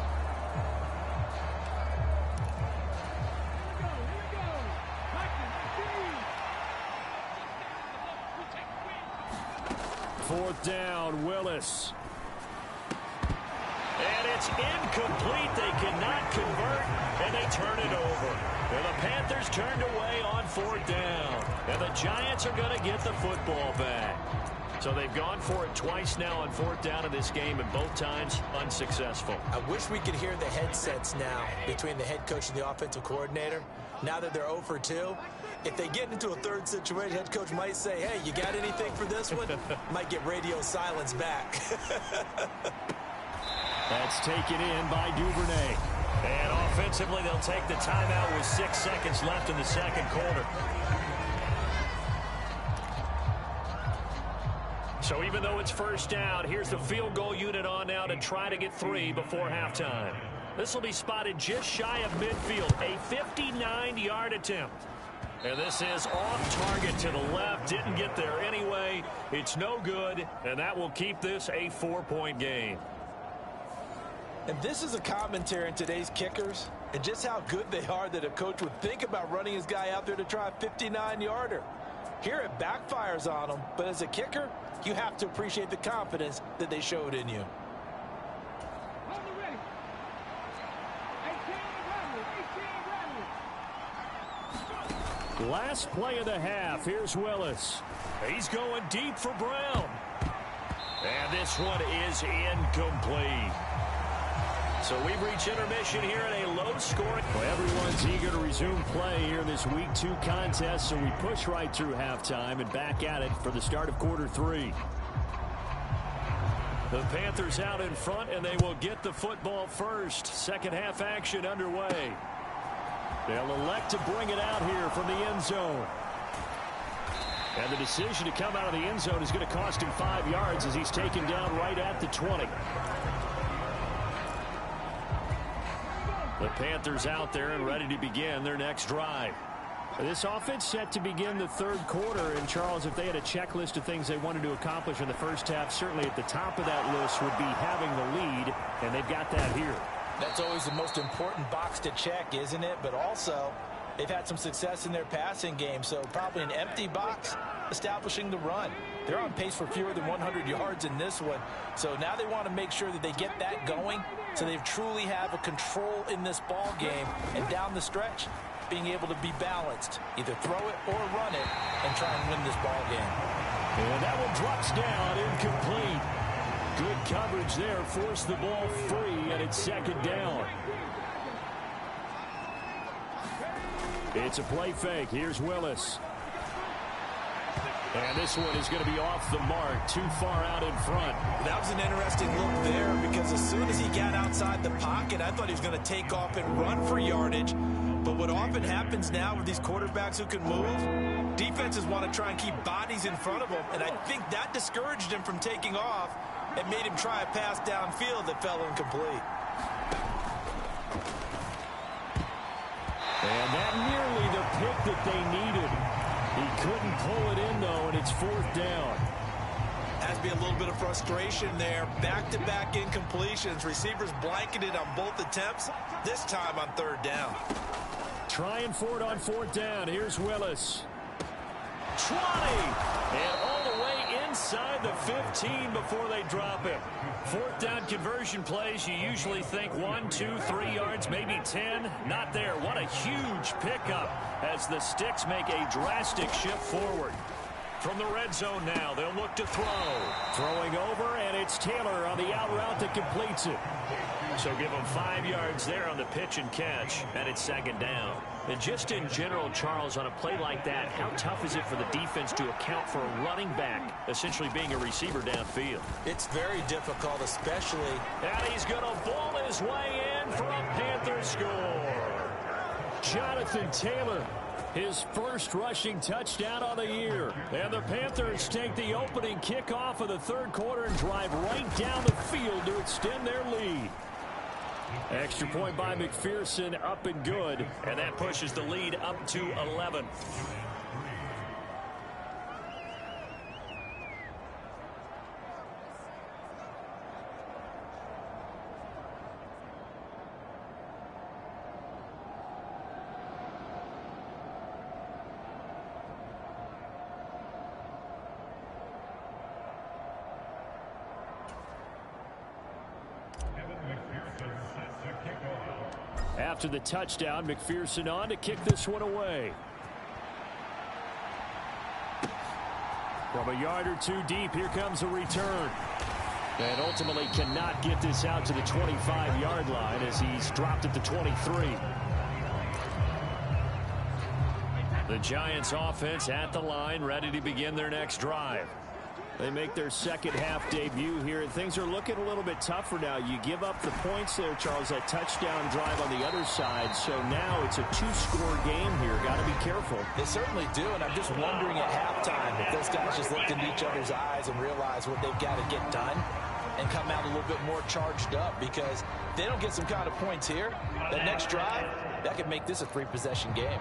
Fourth down, Willis. And it's incomplete. They cannot convert, and they turn it over. And the Panthers turned away on 4th down. And the Giants are going to get the football back. So they've gone for it twice now on 4th down in this game, and both times unsuccessful. I wish we could hear the headsets now between the head coach and the offensive coordinator. Now that they're 0 for 2, if they get into a third situation, head coach might say, hey, you got anything for this one? Might get radio silence back. That's taken in by Duvernay. And offensively, they'll take the timeout with 6 seconds left in the second quarter. So even though it's first down, here's the field goal unit on now to try to get 3 before halftime. This will be spotted just shy of midfield, a 59-yard attempt. And this is off target to the left. Didn't get there anyway. It's no good, and that will keep this a 4-point game. And this is a commentary in today's kickers and just how good they are that a coach would think about running his guy out there to try a 59-yarder. Here it backfires on him, but as a kicker, you have to appreciate the confidence that they showed in you. Last play of the half. Here's Willis. He's going deep for Brown. And this one is incomplete. So we've reached intermission here in a low-scoring. Well, everyone's eager to resume play here in this Week 2 contest, so we push right through halftime and back at it for the start of quarter 3. The Panthers out in front, and they will get the football first. Second half action underway. They'll elect to bring it out here from the end zone. And the decision to come out of the end zone is going to cost him 5 yards as he's taken down right at the 20. The Panthers out there and ready to begin their next drive. This offense set to begin the third quarter. And, Charles, if they had a checklist of things they wanted to accomplish in the first half, certainly at the top of that list would be having the lead, and they've got that here. That's always the most important box to check, isn't it? But also, they've had some success in their passing game, so probably an empty box establishing the run. They're on pace for fewer than 100 yards in this one, so now they want to make sure that they get that going so they truly have a control in this ball game, and down the stretch, being able to be balanced, either throw it or run it, and try and win this ball game. And that one drops down, incomplete. Good coverage there, forced the ball free, and it's second down. It's a play fake. Here's Willis. And this one is going to be off the mark, too far out in front. That was an interesting look there because as soon as he got outside the pocket, I thought he was going to take off and run for yardage. But what often happens now with these quarterbacks who can move, defenses want to try and keep bodies in front of them, and I think that discouraged him from taking off and made him try a pass downfield that fell incomplete. And that nearly the pick that they needed. He couldn't pull it in, though, and it's 4th down. Has to be a little bit of frustration there. Back-to-back incompletions. Receivers blanketed on both attempts, this time on 3rd down. Trying for it on 4th down. Here's Willis. 20! And all the way inside the 15 before they drop him. 4th down conversion plays, you usually think 1, 2, 3 yards, maybe 10. Not there. What a huge pickup as the Sticks make a drastic shift forward. From the red zone now, they'll look to throw. Throwing over, and it's Taylor on the out route that completes it. So give them 5 yards there on the pitch and catch, and it's 2nd down. And just in general, Charles, on a play like that, how tough is it for the defense to account for a running back essentially being a receiver downfield? It's very difficult, especially. And he's going to ball his way in for a Panther score. Jonathan Taylor, his first rushing touchdown of the year. And the Panthers take the opening kickoff of the 3rd quarter and drive right down the field to extend their lead. Extra point by McPherson, up and good. And that pushes the lead up to 11. After the touchdown, McPherson on to kick this one away. From a yard or two deep, here comes a return. And ultimately cannot get this out to the 25-yard line as he's dropped at the 23. The Giants offense at the line, ready to begin their next drive. They make their second half debut here, and things are looking a little bit tougher now. You give up the points there, Charles, that touchdown drive on the other side. So now it's a 2-score game here. Got to be careful. They certainly do, and I'm just wondering at halftime if those guys just looked into each other's eyes and realize what they've got to get done and come out a little bit more charged up, because if they don't get some kind of points here, that next drive, that could make this a 3-possession game.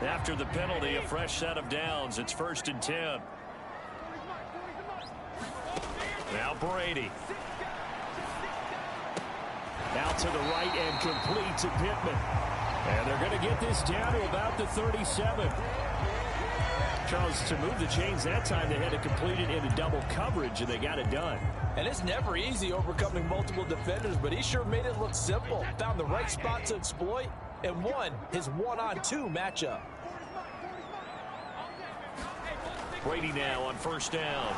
After the penalty, a fresh set of downs. It's 1st and 10. Now Brady. Out to the right and complete to Pittman. And they're going to get this down to about the 37. Charles, to move the chains that time, they had to complete it into double coverage, and they got it done. And it's never easy overcoming multiple defenders, but he sure made it look simple. Found the right spot to exploit and won his 1-on-2 matchup. Brady now on 1st down.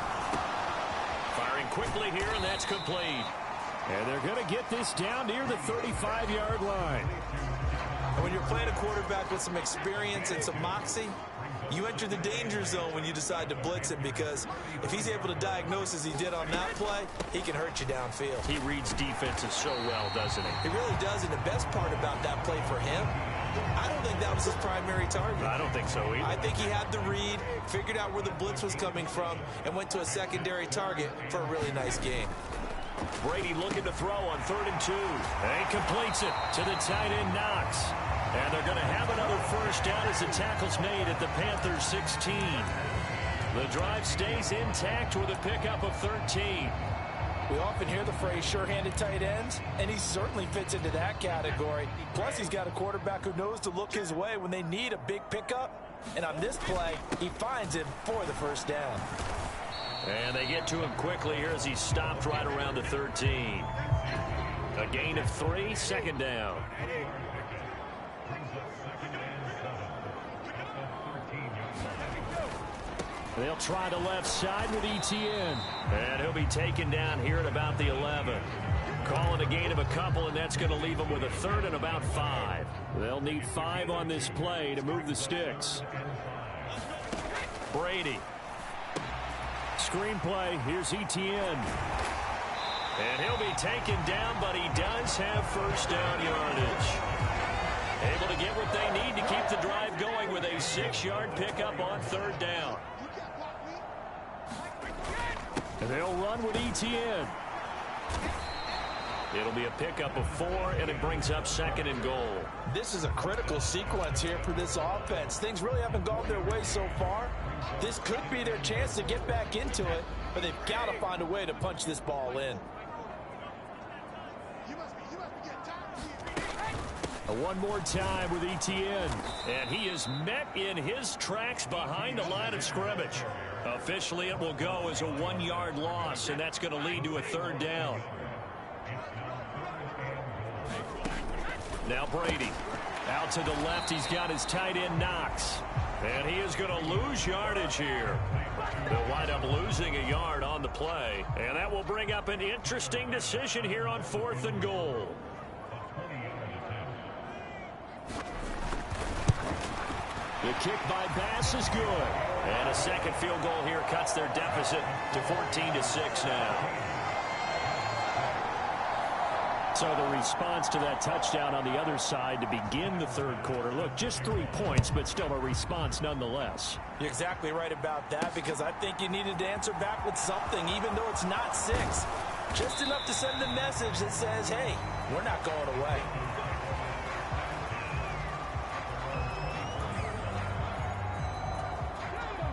Firing quickly here, and that's complete. And they're going to get this down near the 35-yard line. And when you're playing a quarterback with some experience and some moxie, you enter the danger zone when you decide to blitz him, because if he's able to diagnose as he did on that play, he can hurt you downfield. He reads defenses so well, doesn't he? He really does, and the best part about that play for him, I don't think that was his primary target. I don't think so either. I think he had the read, figured out where the blitz was coming from, and went to a secondary target for a really nice game. Brady looking to throw on 3rd and 2. And he completes it to the tight end, Knox. And they're going to have another 1st down as the tackle's made at the Panthers 16. The drive stays intact with a pickup of 13. We often hear the phrase sure-handed tight ends, and he certainly fits into that category. Plus, he's got a quarterback who knows to look his way when they need a big pickup. And on this play, he finds him for the 1st down. And they get to him quickly here as he's stopped right around the 13. A gain of 3, 2nd down. They'll try the left side with Etienne. And he'll be taken down here at about the 11. call it a gain of a couple, and that's going to leave them with a third and about 5. They'll need 5 on this play to move the sticks. Brady. Screenplay. Here's Etienne. And he'll be taken down, but he does have first down yardage. Able to get what they need to keep the drive going with a 6-yard pickup on 3rd down. And they'll run with Etienne. It'll be a pickup of 4, and it brings up 2nd and goal. This is a critical sequence here for this offense. Things really haven't gone their way so far. This could be their chance to get back into it, but they've got to find a way to punch this ball in. One more time with Etienne. And he is met in his tracks behind the line of scrimmage. Officially, it will go as a 1-yard loss, and that's going to lead to a 3rd down. Now Brady. Out to the left, he's got his tight end Knox. And he is going to lose yardage here. They'll wind up losing a yard on the play. And that will bring up an interesting decision here on 4th and goal. The kick by Bass is good. And a 2nd field goal here cuts their deficit to 14-6 now. So the response to that touchdown on the other side to begin the 3rd quarter. Look, just 3 points, but still a response nonetheless. You're exactly right about that, because I think you needed to answer back with something, even though it's not 6. Just enough to send a message that says, hey, we're not going away.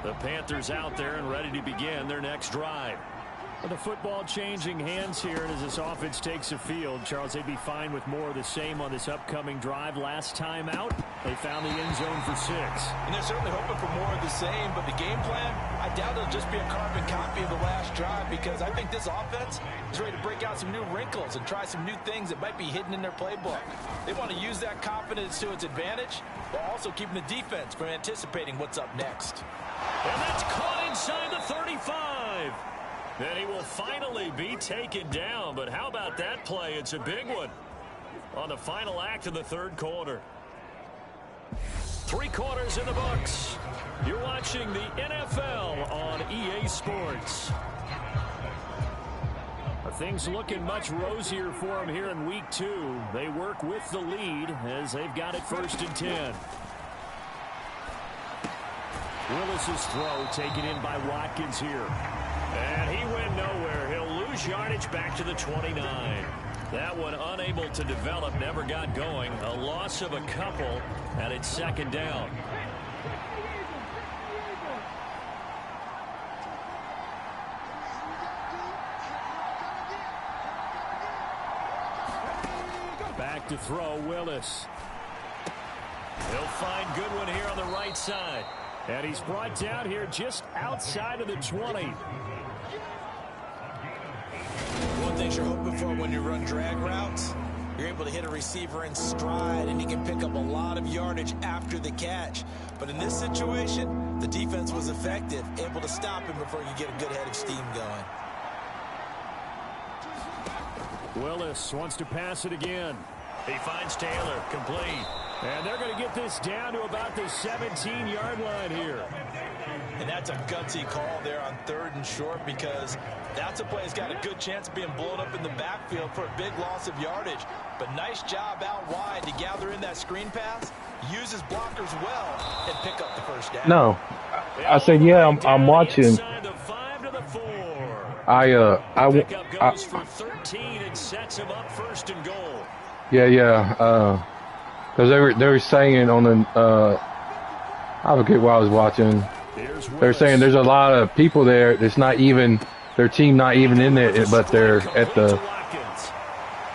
The Panthers out there and ready to begin their next drive. The football changing hands here, and as this offense takes the field, Charles, they'd be fine with more of the same on this upcoming drive. Last time out, they found the end zone for 6. And they're certainly hoping for more of the same, but the game plan, I doubt it'll just be a carbon copy of the last drive, because I think this offense is ready to break out some new wrinkles and try some new things that might be hidden in their playbook. They want to use that confidence to its advantage, while also keeping the defense from anticipating what's up next. And that's caught inside the 35. Then he will finally be taken down. But how about that play? It's a big one on the final act of the 3rd quarter. 3 quarters in the books. You're watching the NFL on EA Sports. Things looking much rosier for them here in week 2. They work with the lead as they've got it 1st and 10. Willis's throw taken in by Watkins here. And he went nowhere. He'll lose yardage back to the 29. That one unable to develop, never got going. A loss of a couple, and it's 2nd down. Back to throw, Willis. He'll find Goodwin here on the right side. And he's brought down here just outside of the 20. One thing you're hoping for when you run drag routes, you're able to hit a receiver in stride, and you can pick up a lot of yardage after the catch. But in this situation, the defense was effective, able to stop him before you get a good head of steam going. Willis wants to pass it again. He finds Taylor, complete. And they're going to get this down to about the 17-yard line here. And that's a gutsy call there on 3rd and short, because that's a play that's got a good chance of being blown up in the backfield for a big loss of yardage. But nice job out wide to gather in that screen pass, use his blockers well, and pick up the 1st down. No. I said, yeah, I'm watching. Pickup goes for 13 and sets him up 1st and goal. Yeah. Because they were saying on the, I forget what I was watching. They're saying there's a lot of people there that's not even, their team not even in there, but they're at the,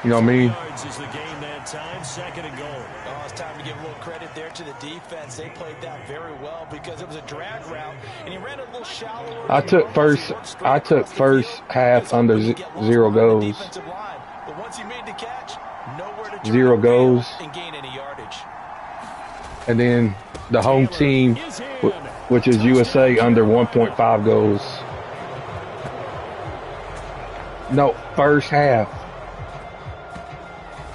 you know what I mean? Is the game that time, 2nd and goal. Oh, it's time to give a little credit there to the defense. They played that very well, because it was a drag route, and he ran a little shallower. I took first half under 0 goals. But once he made the catch, nowhere to 0 goals. And gain any yardage. And then the home team, which is USA, under 1.5 goals. No, first half.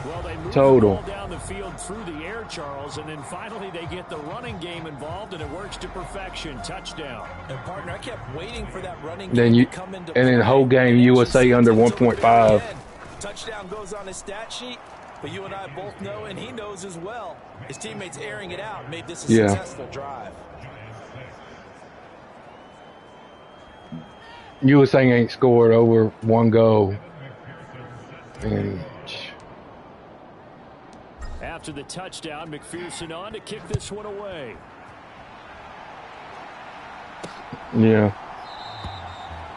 Well, they move total. the ball down the field through the air, Charles, and then finally they get the running game involved, and it works to perfection. Touchdown. And partner, I kept waiting for that running Then game you, to come into and then the whole play. game USA under 1.5. Touchdown goes on his stat sheet, but you and I both know, and he knows as well, his teammates airing it out made this a successful drive. USA ain't scored over 1 goal. And After the touchdown, McPherson on to kick this one away. yeah.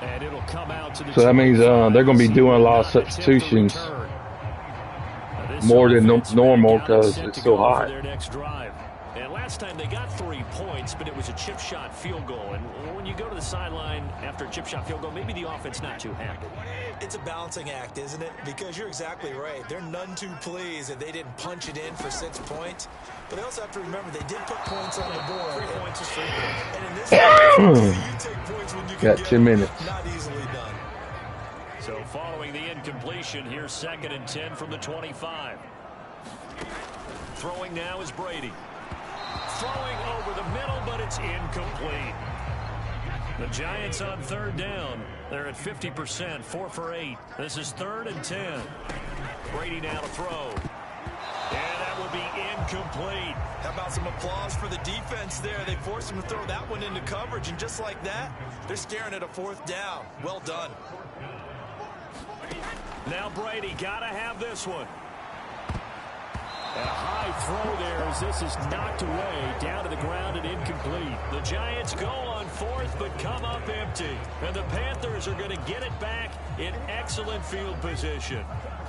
And it'll come out to the So that means they're going to be doing a lot of substitutions more than normal because it's so hot. And last time they got 3 points, but it was a chip shot field goal. And when you go to the sideline after a chip shot field goal, maybe the offense not too happy. It's a balancing act, isn't it? Because you're exactly right. They're none too pleased that they didn't punch it in for 6 points. But they also have to remember they did put points on the board. 3 points is 3 points. And in this case, you take points when you can Got 2 minutes. Not easily done. So following the incompletion, here's 2nd and 10 from the 25. Throwing now is Brady. Throwing over the middle, but it's incomplete. The Giants on 3rd down. They're at 50%, 4 for 8. This is 3rd and 10. Brady now to throw. And that will be incomplete. How about some applause for the defense there? They forced him to throw that one into coverage, and just like that, they're staring at a 4th down. Well done. Now Brady got to have this one. A high throw there as this is knocked away, down to the ground and incomplete. The Giants go on 4th but come up empty. And the Panthers are going to get it back in excellent field position.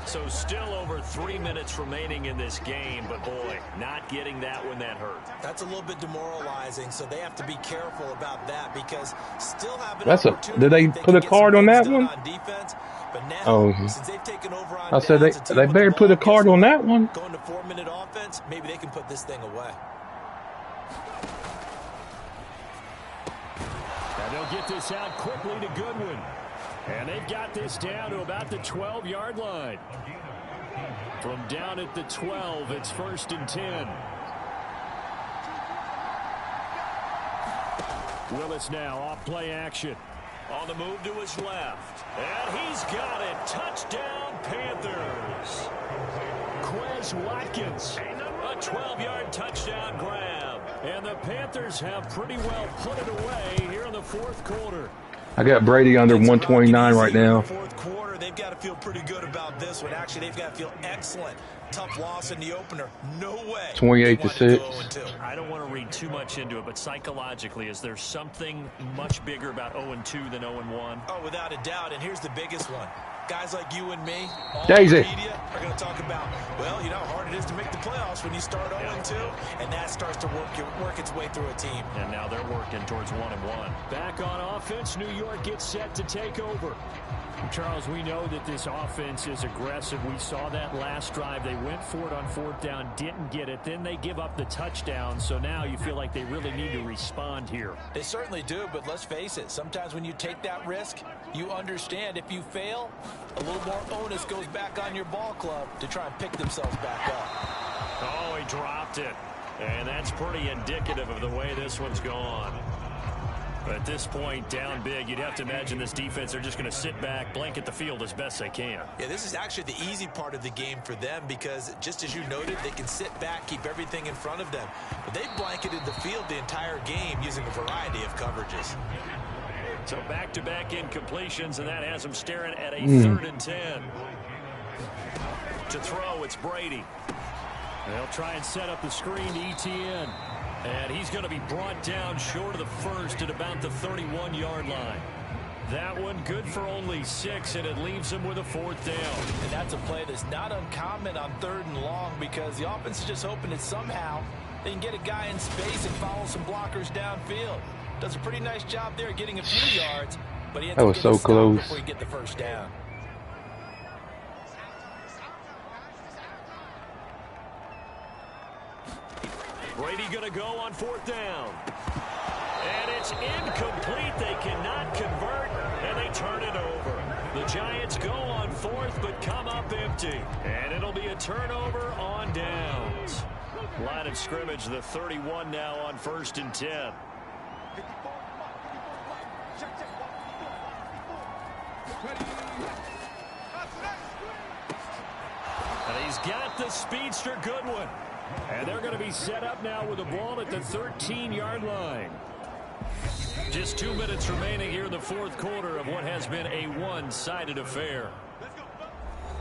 So still over 3 minutes remaining in this game, but boy, not getting that one that hurt. That's a little bit demoralizing, so they have to be careful about that because still have an That's a. opportunity. Did they put a card on that one? On defense, but now, Oh, since they've taken over on I said downs, a team they with better the put a ball card gets on that one. Going to 4-minute offense, maybe they can put this thing away. And they'll get this out quickly to Goodwin. And they've got this down to about the 12-yard line. From down at the 12, it's 1st and 10. Willis now off play action. On the move to his left. And he's got it. Touchdown, Panthers. Quez Watkins. A 12-yard touchdown grab. And the Panthers have pretty well put it away here in the 4th quarter. I got Brady under 129 right now. Fourth quarter, they've got to feel pretty good about this one. Actually, they've got to feel excellent. Tough loss in the opener. No way. 28-6. I don't want to read too much into it, but psychologically, is there something much bigger about 0-2 than 0-1? Oh, without a doubt. And here's the biggest one. Guys like you and me, all Daisy. the media are going to talk about, well, you know how hard it is to make the playoffs when you start 0-2, and that starts to work its way through a team. And now they're working towards 1-1. Back on offense, New York gets set to take over. Charles, we know that this offense is aggressive. We saw that last drive. They went for it on 4th down, didn't get it. Then they give up the touchdown. So now you feel like they really need to respond here. They certainly do, but let's face it. Sometimes when you take that risk, you understand if you fail, a little more onus goes back on your ball club to try and pick themselves back up. Oh, he dropped it. And that's pretty indicative of the way this one's gone. But at this point, down big, you'd have to imagine this defense, they're just going to sit back, blanket the field as best they can. Yeah, this is actually the easy part of the game for them because, just as you noted, they can sit back, keep everything in front of them. But they've blanketed the field the entire game using a variety of coverages. So back-to-back incompletions, and that has them staring at a 3rd and 10. To throw, it's Brady. They'll try and set up the screen to Etienne. And he's going to be brought down short of the 1st at about the 31-yard line. That one good for only 6, and it leaves him with a 4th down. And that's a play that's not uncommon on 3rd and long because the offense is just hoping that somehow they can get a guy in space and follow some blockers downfield. Does a pretty nice job there getting a few yards, but he ends up getting stopped before you get the 1st down. Brady going to go on 4th down. And it's incomplete. They cannot convert, and they turn it over. The Giants go on fourth, but come up empty. And it'll be a turnover on downs. Line of scrimmage, the 31 now on 1st and 10. And he's got the speedster Goodwin. And they're going to be set up now with the ball at the 13-yard line. Just 2 minutes remaining here in the fourth quarter of what has been a one-sided affair.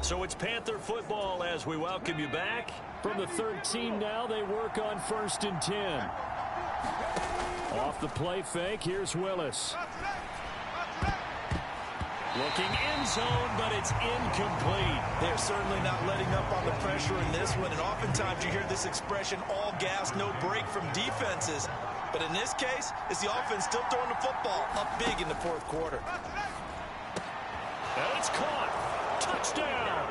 So it's Panther football as we welcome you back. From the 13 now, they work on 1st and 10. Off the play fake, here's Willis. Looking end zone, but it's incomplete. They're certainly not letting up on the pressure in this one, and oftentimes you hear this expression, all gas, no break from defenses. But in this case, it's the offense still throwing the football up big in the fourth quarter. And it's caught. Touchdown.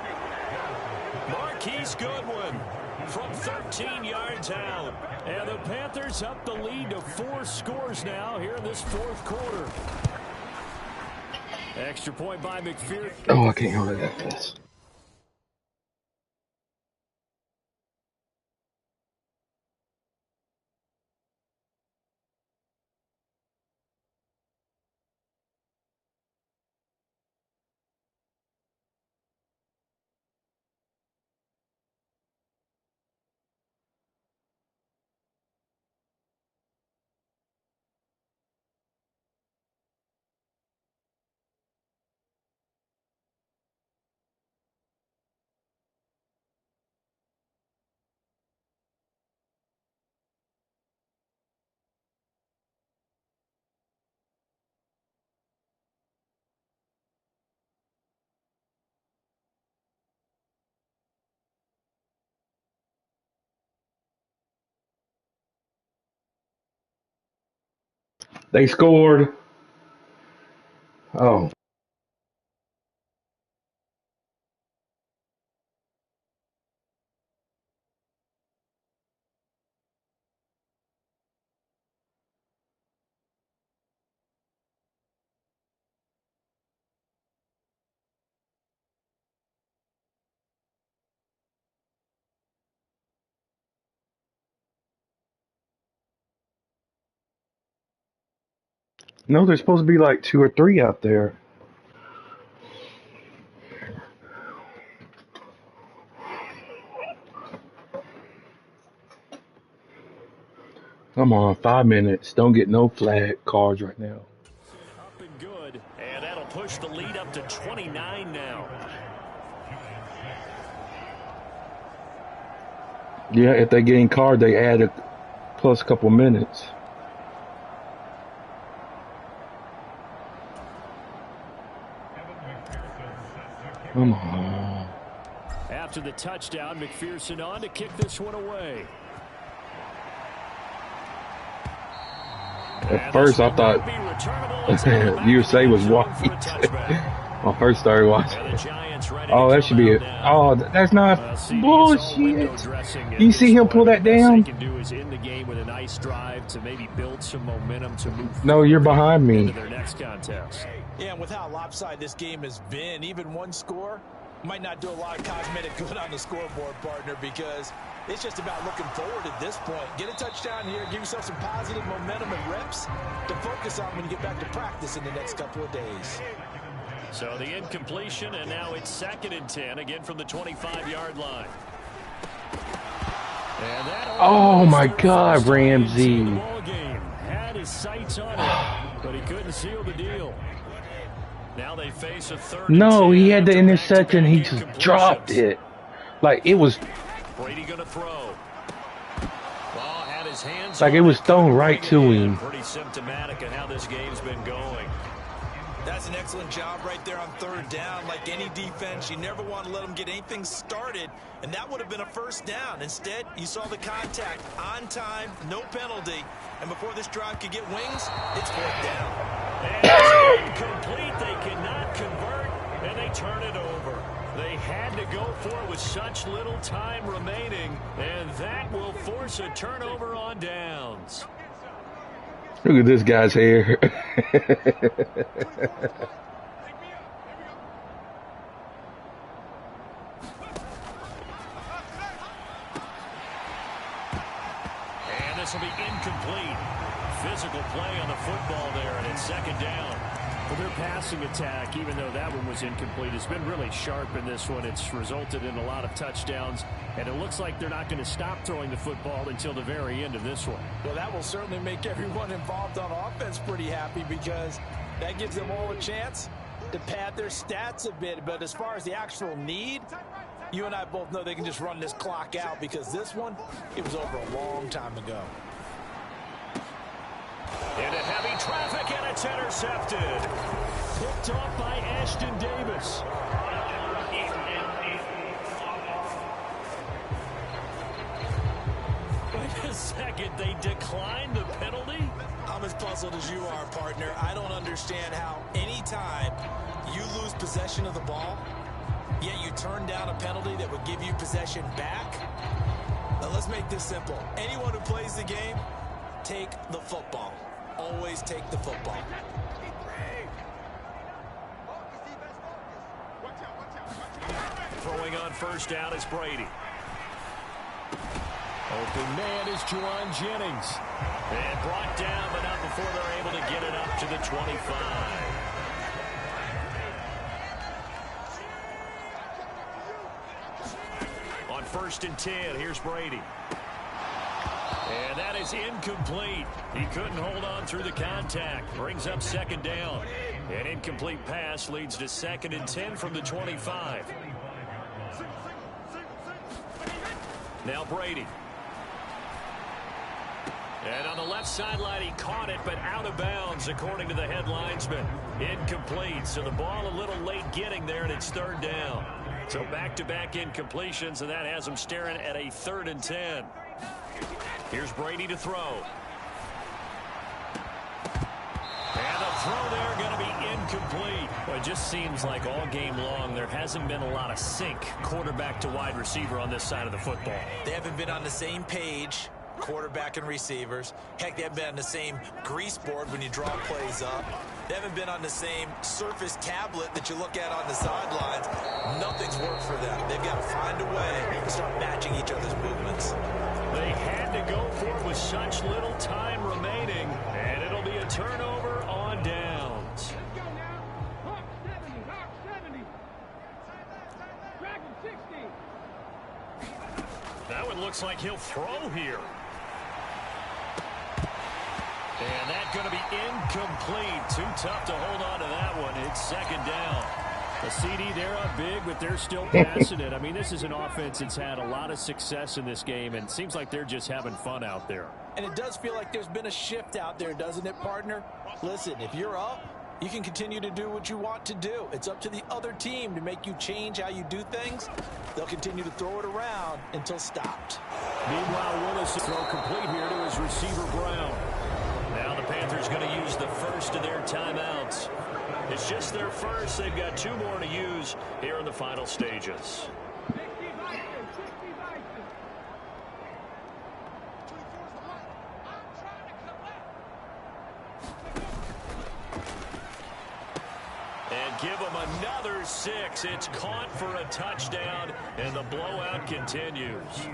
Marquise Goodwin from 13 yards out. And the Panthers up the lead to 4 scores now here in this fourth quarter. Extra point by McPherson. Oh, I can't hold it that fast. They scored. Oh. No, there's supposed to be like 2 or 3 out there. Come on, 5 minutes. Don't get no flag cards right now. Up and good, and that'll push the lead up to 29 now. Yeah, if they getting card, they add a plus couple minutes. Come on. After the touchdown, McPherson on to kick this one away. At first, I thought USA was white. When I first started watching. Oh, that should be it. Oh, that's not bullshit. You see him pull that down? No, you're behind me. Yeah, and with how lopsided this game has been, even one score might not do a lot of cosmetic good on the scoreboard, partner, because it's just about looking forward at this point. Get a touchdown here, give yourself some positive momentum and reps to focus on when you get back to practice in the next couple of days. So the incompletion, and now it's 2nd and 10, again from the 25-yard line. Oh, my God, Ramsey. Had his sights on it, but he couldn't seal the deal. Now they face a 3rd. No, he had the interception. He just dropped it. Like, it was. Brady gonna throw. Ball had his hands like it was thrown right to him. Pretty symptomatic of how this game's been going. That's an excellent job right there on 3rd down. Like any defense, you never want to let them get anything started, and that would have been a 1st down. Instead, you saw the contact on time, no penalty, and before this drive could get wings, it's 4th down. And it's incomplete. They cannot convert, and they turn it over. They had to go for it with such little time remaining, and that will force a turnover on downs. Look at this guy's hair. this will be incomplete. Physical play on the football there, and it's second down. Well, their passing attack, even though that one was incomplete, has been really sharp in this one. It's resulted in a lot of touchdowns, and it looks like they're not going to stop throwing the football until the very end of this one. Well, that will certainly make everyone involved on offense pretty happy, because that gives them all a chance to pad their stats a bit. But as far as the actual need, you and I both know they can just run this clock out, because this one, it was over a long time ago. Into heavy traffic, and it's intercepted. Picked off by Ashton Davis. Wait a second, they declined the penalty? I'm as puzzled as you are, partner. I don't understand how anytime you lose possession of the ball, yet you turn down a penalty that would give you possession back. Now, let's make this simple. Anyone who plays the game, take the football. Always take the football. Throwing on first down is Brady. Open man is Juwan Jennings. And brought down, but not before they're able to get it up to the 25. On 1st and 10, here's Brady. And that is incomplete. He couldn't hold on through the contact. Brings up second down. An incomplete pass leads to 2nd and 10 from the 25. Now Brady. And on the left sideline, he caught it, but out of bounds, according to the head linesman. Incomplete, so the ball a little late getting there, and it's 3rd down. So back-to-back incompletions, and that has him staring at a 3rd and 10. Here's Brady to throw. And the throw there going to be incomplete. Well, it just seems like all game long there hasn't been a lot of sync quarterback to wide receiver on this side of the football. They haven't been on the same page, quarterback and receivers. Heck, they haven't been on the same grease board when you draw plays up. They haven't been on the same Surface tablet that you look at on the sidelines. Nothing's worked for them. They've got to find a way to start matching each other's movements. They had to go for it with such little time remaining, and it'll be a turnover on downs. That one looks like he'll throw here. And that's going to be incomplete. Too tough to hold on to that one. It's 2nd down. The CD, they're up big, but they're still passing it. I mean, this is an offense that's had a lot of success in this game, and it seems like they're just having fun out there. And it does feel like there's been a shift out there, doesn't it, partner? Listen, if you're up, you can continue to do what you want to do. It's up to the other team to make you change how you do things. They'll continue to throw it around until stopped. Meanwhile, Willis to throw complete here to his receiver, Brown. Now the Panthers going to use the first of their timeouts. It's just their first. They've got 2 more to use here in the final stages. And give them another 6. It's caught for a touchdown, and the blowout continues.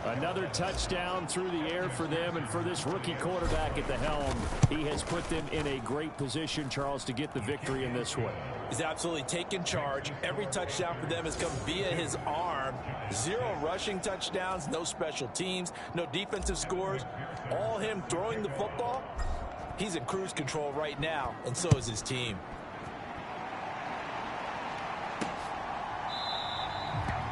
Another touchdown through the air for them, and for this rookie quarterback at the helm, he has put them in a great position, Charles, to get the victory in this one. He's absolutely taken charge. Every touchdown for them has come via his arm. 0 rushing touchdowns, no special teams, no defensive scores. All him throwing the football. He's in cruise control right now, and so is his team.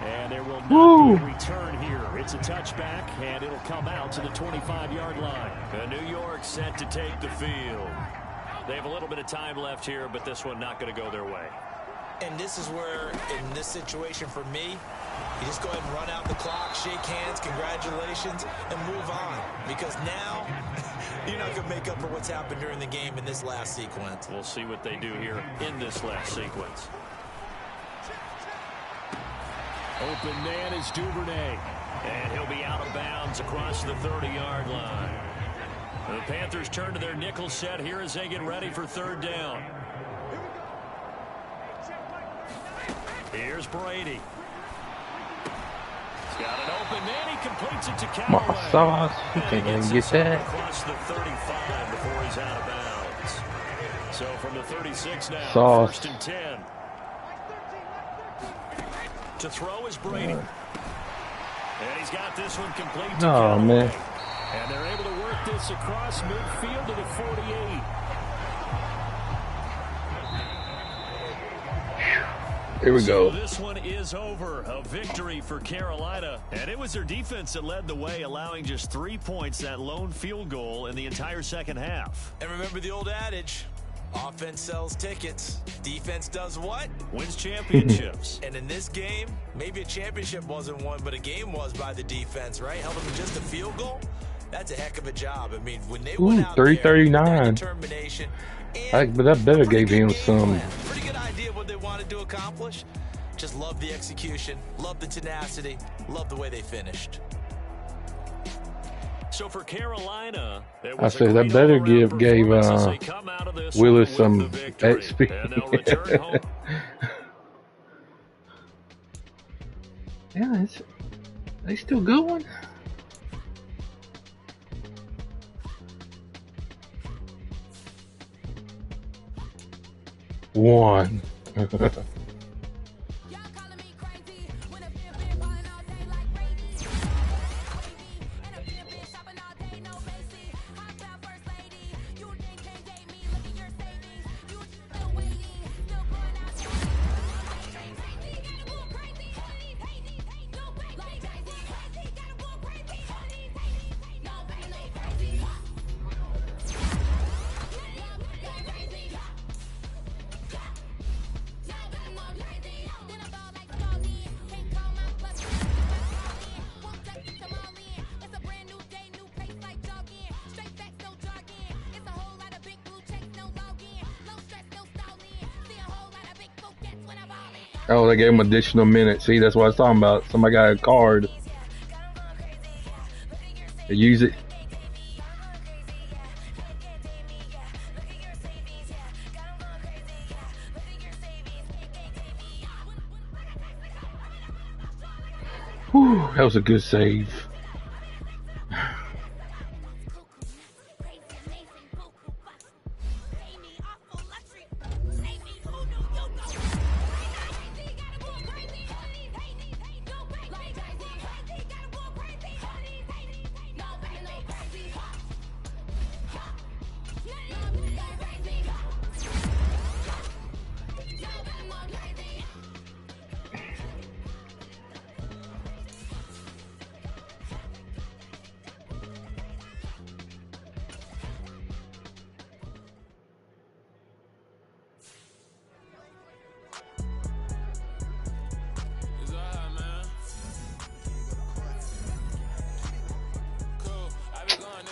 And there will not be a return here. It's a touchback, and it'll come out to the 25-yard line. New York set to take the field. They have a little bit of time left here, but this one not going to go their way. And this is where, in this situation for me, you just go ahead and run out the clock, shake hands, congratulations, and move on. Because now, you're not going to make up for what's happened during the game in this last sequence. We'll see what they do here in this last sequence. Open man is Duvernay. And he'll be out of bounds across the 30-yard line. The Panthers turn to their nickel set here as they get ready for 3rd down. Here's Brady. He's got an open, and he completes it to My Callaway. sauce. You can't even get that. Across the 35 before he's out of bounds. So from the 36 now, Sauce. 1st and 10. To throw is Brady. And he's got this one complete to Callaway. Man. And they're able to work this across midfield to the 48. Here we go. So this one is over. A victory for Carolina. And it was their defense that led the way, allowing just 3 points, that lone field goal in the entire second half. And remember the old adage, offense sells tickets. Defense does what? Wins championships. And in this game, maybe a championship wasn't won, but a game was by the defense, right? Held them to just a field goal. That's a heck of a job. I mean, when they went out 339. But that better gave him some. Pretty good idea what they wanted to accomplish. Just love the execution, love the tenacity, love the way they finished. So for Carolina, I said that better gave Willis some XP. Yeah, they still going. One. Oh, they gave him additional minutes. See, that's what I was talking about. Somebody got a card. They use it. Whew, that was a good save.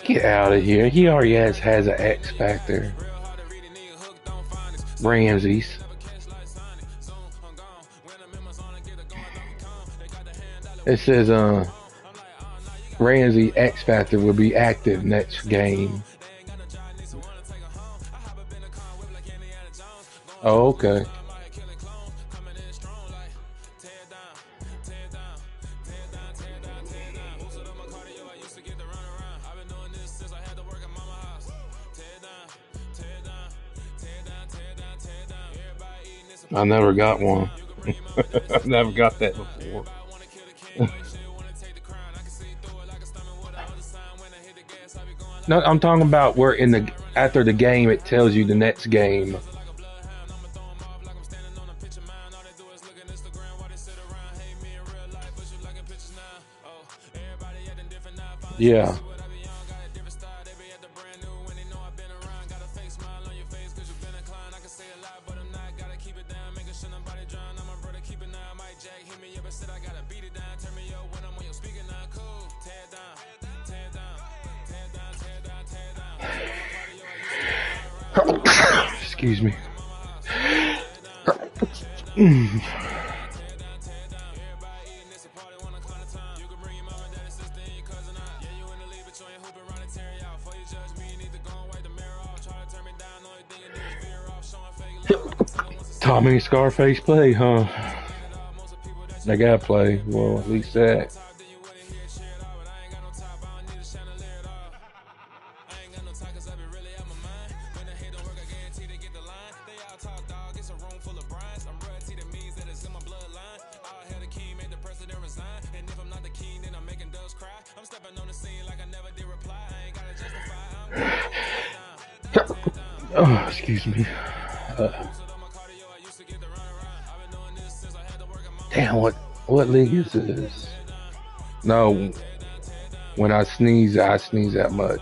Get out of here. He already has an X Factor. Ramses. It says Ramsey X Factor will be active next game. Oh, okay. I never got one. I've never got that before. No, I'm talking about where in the after the game it tells you the next game. Yeah. Excuse me. Tommy Scarface play, huh? They gotta play. Well, at least that. Oh, excuse me. Damn, what league is this? No, when I sneeze that much.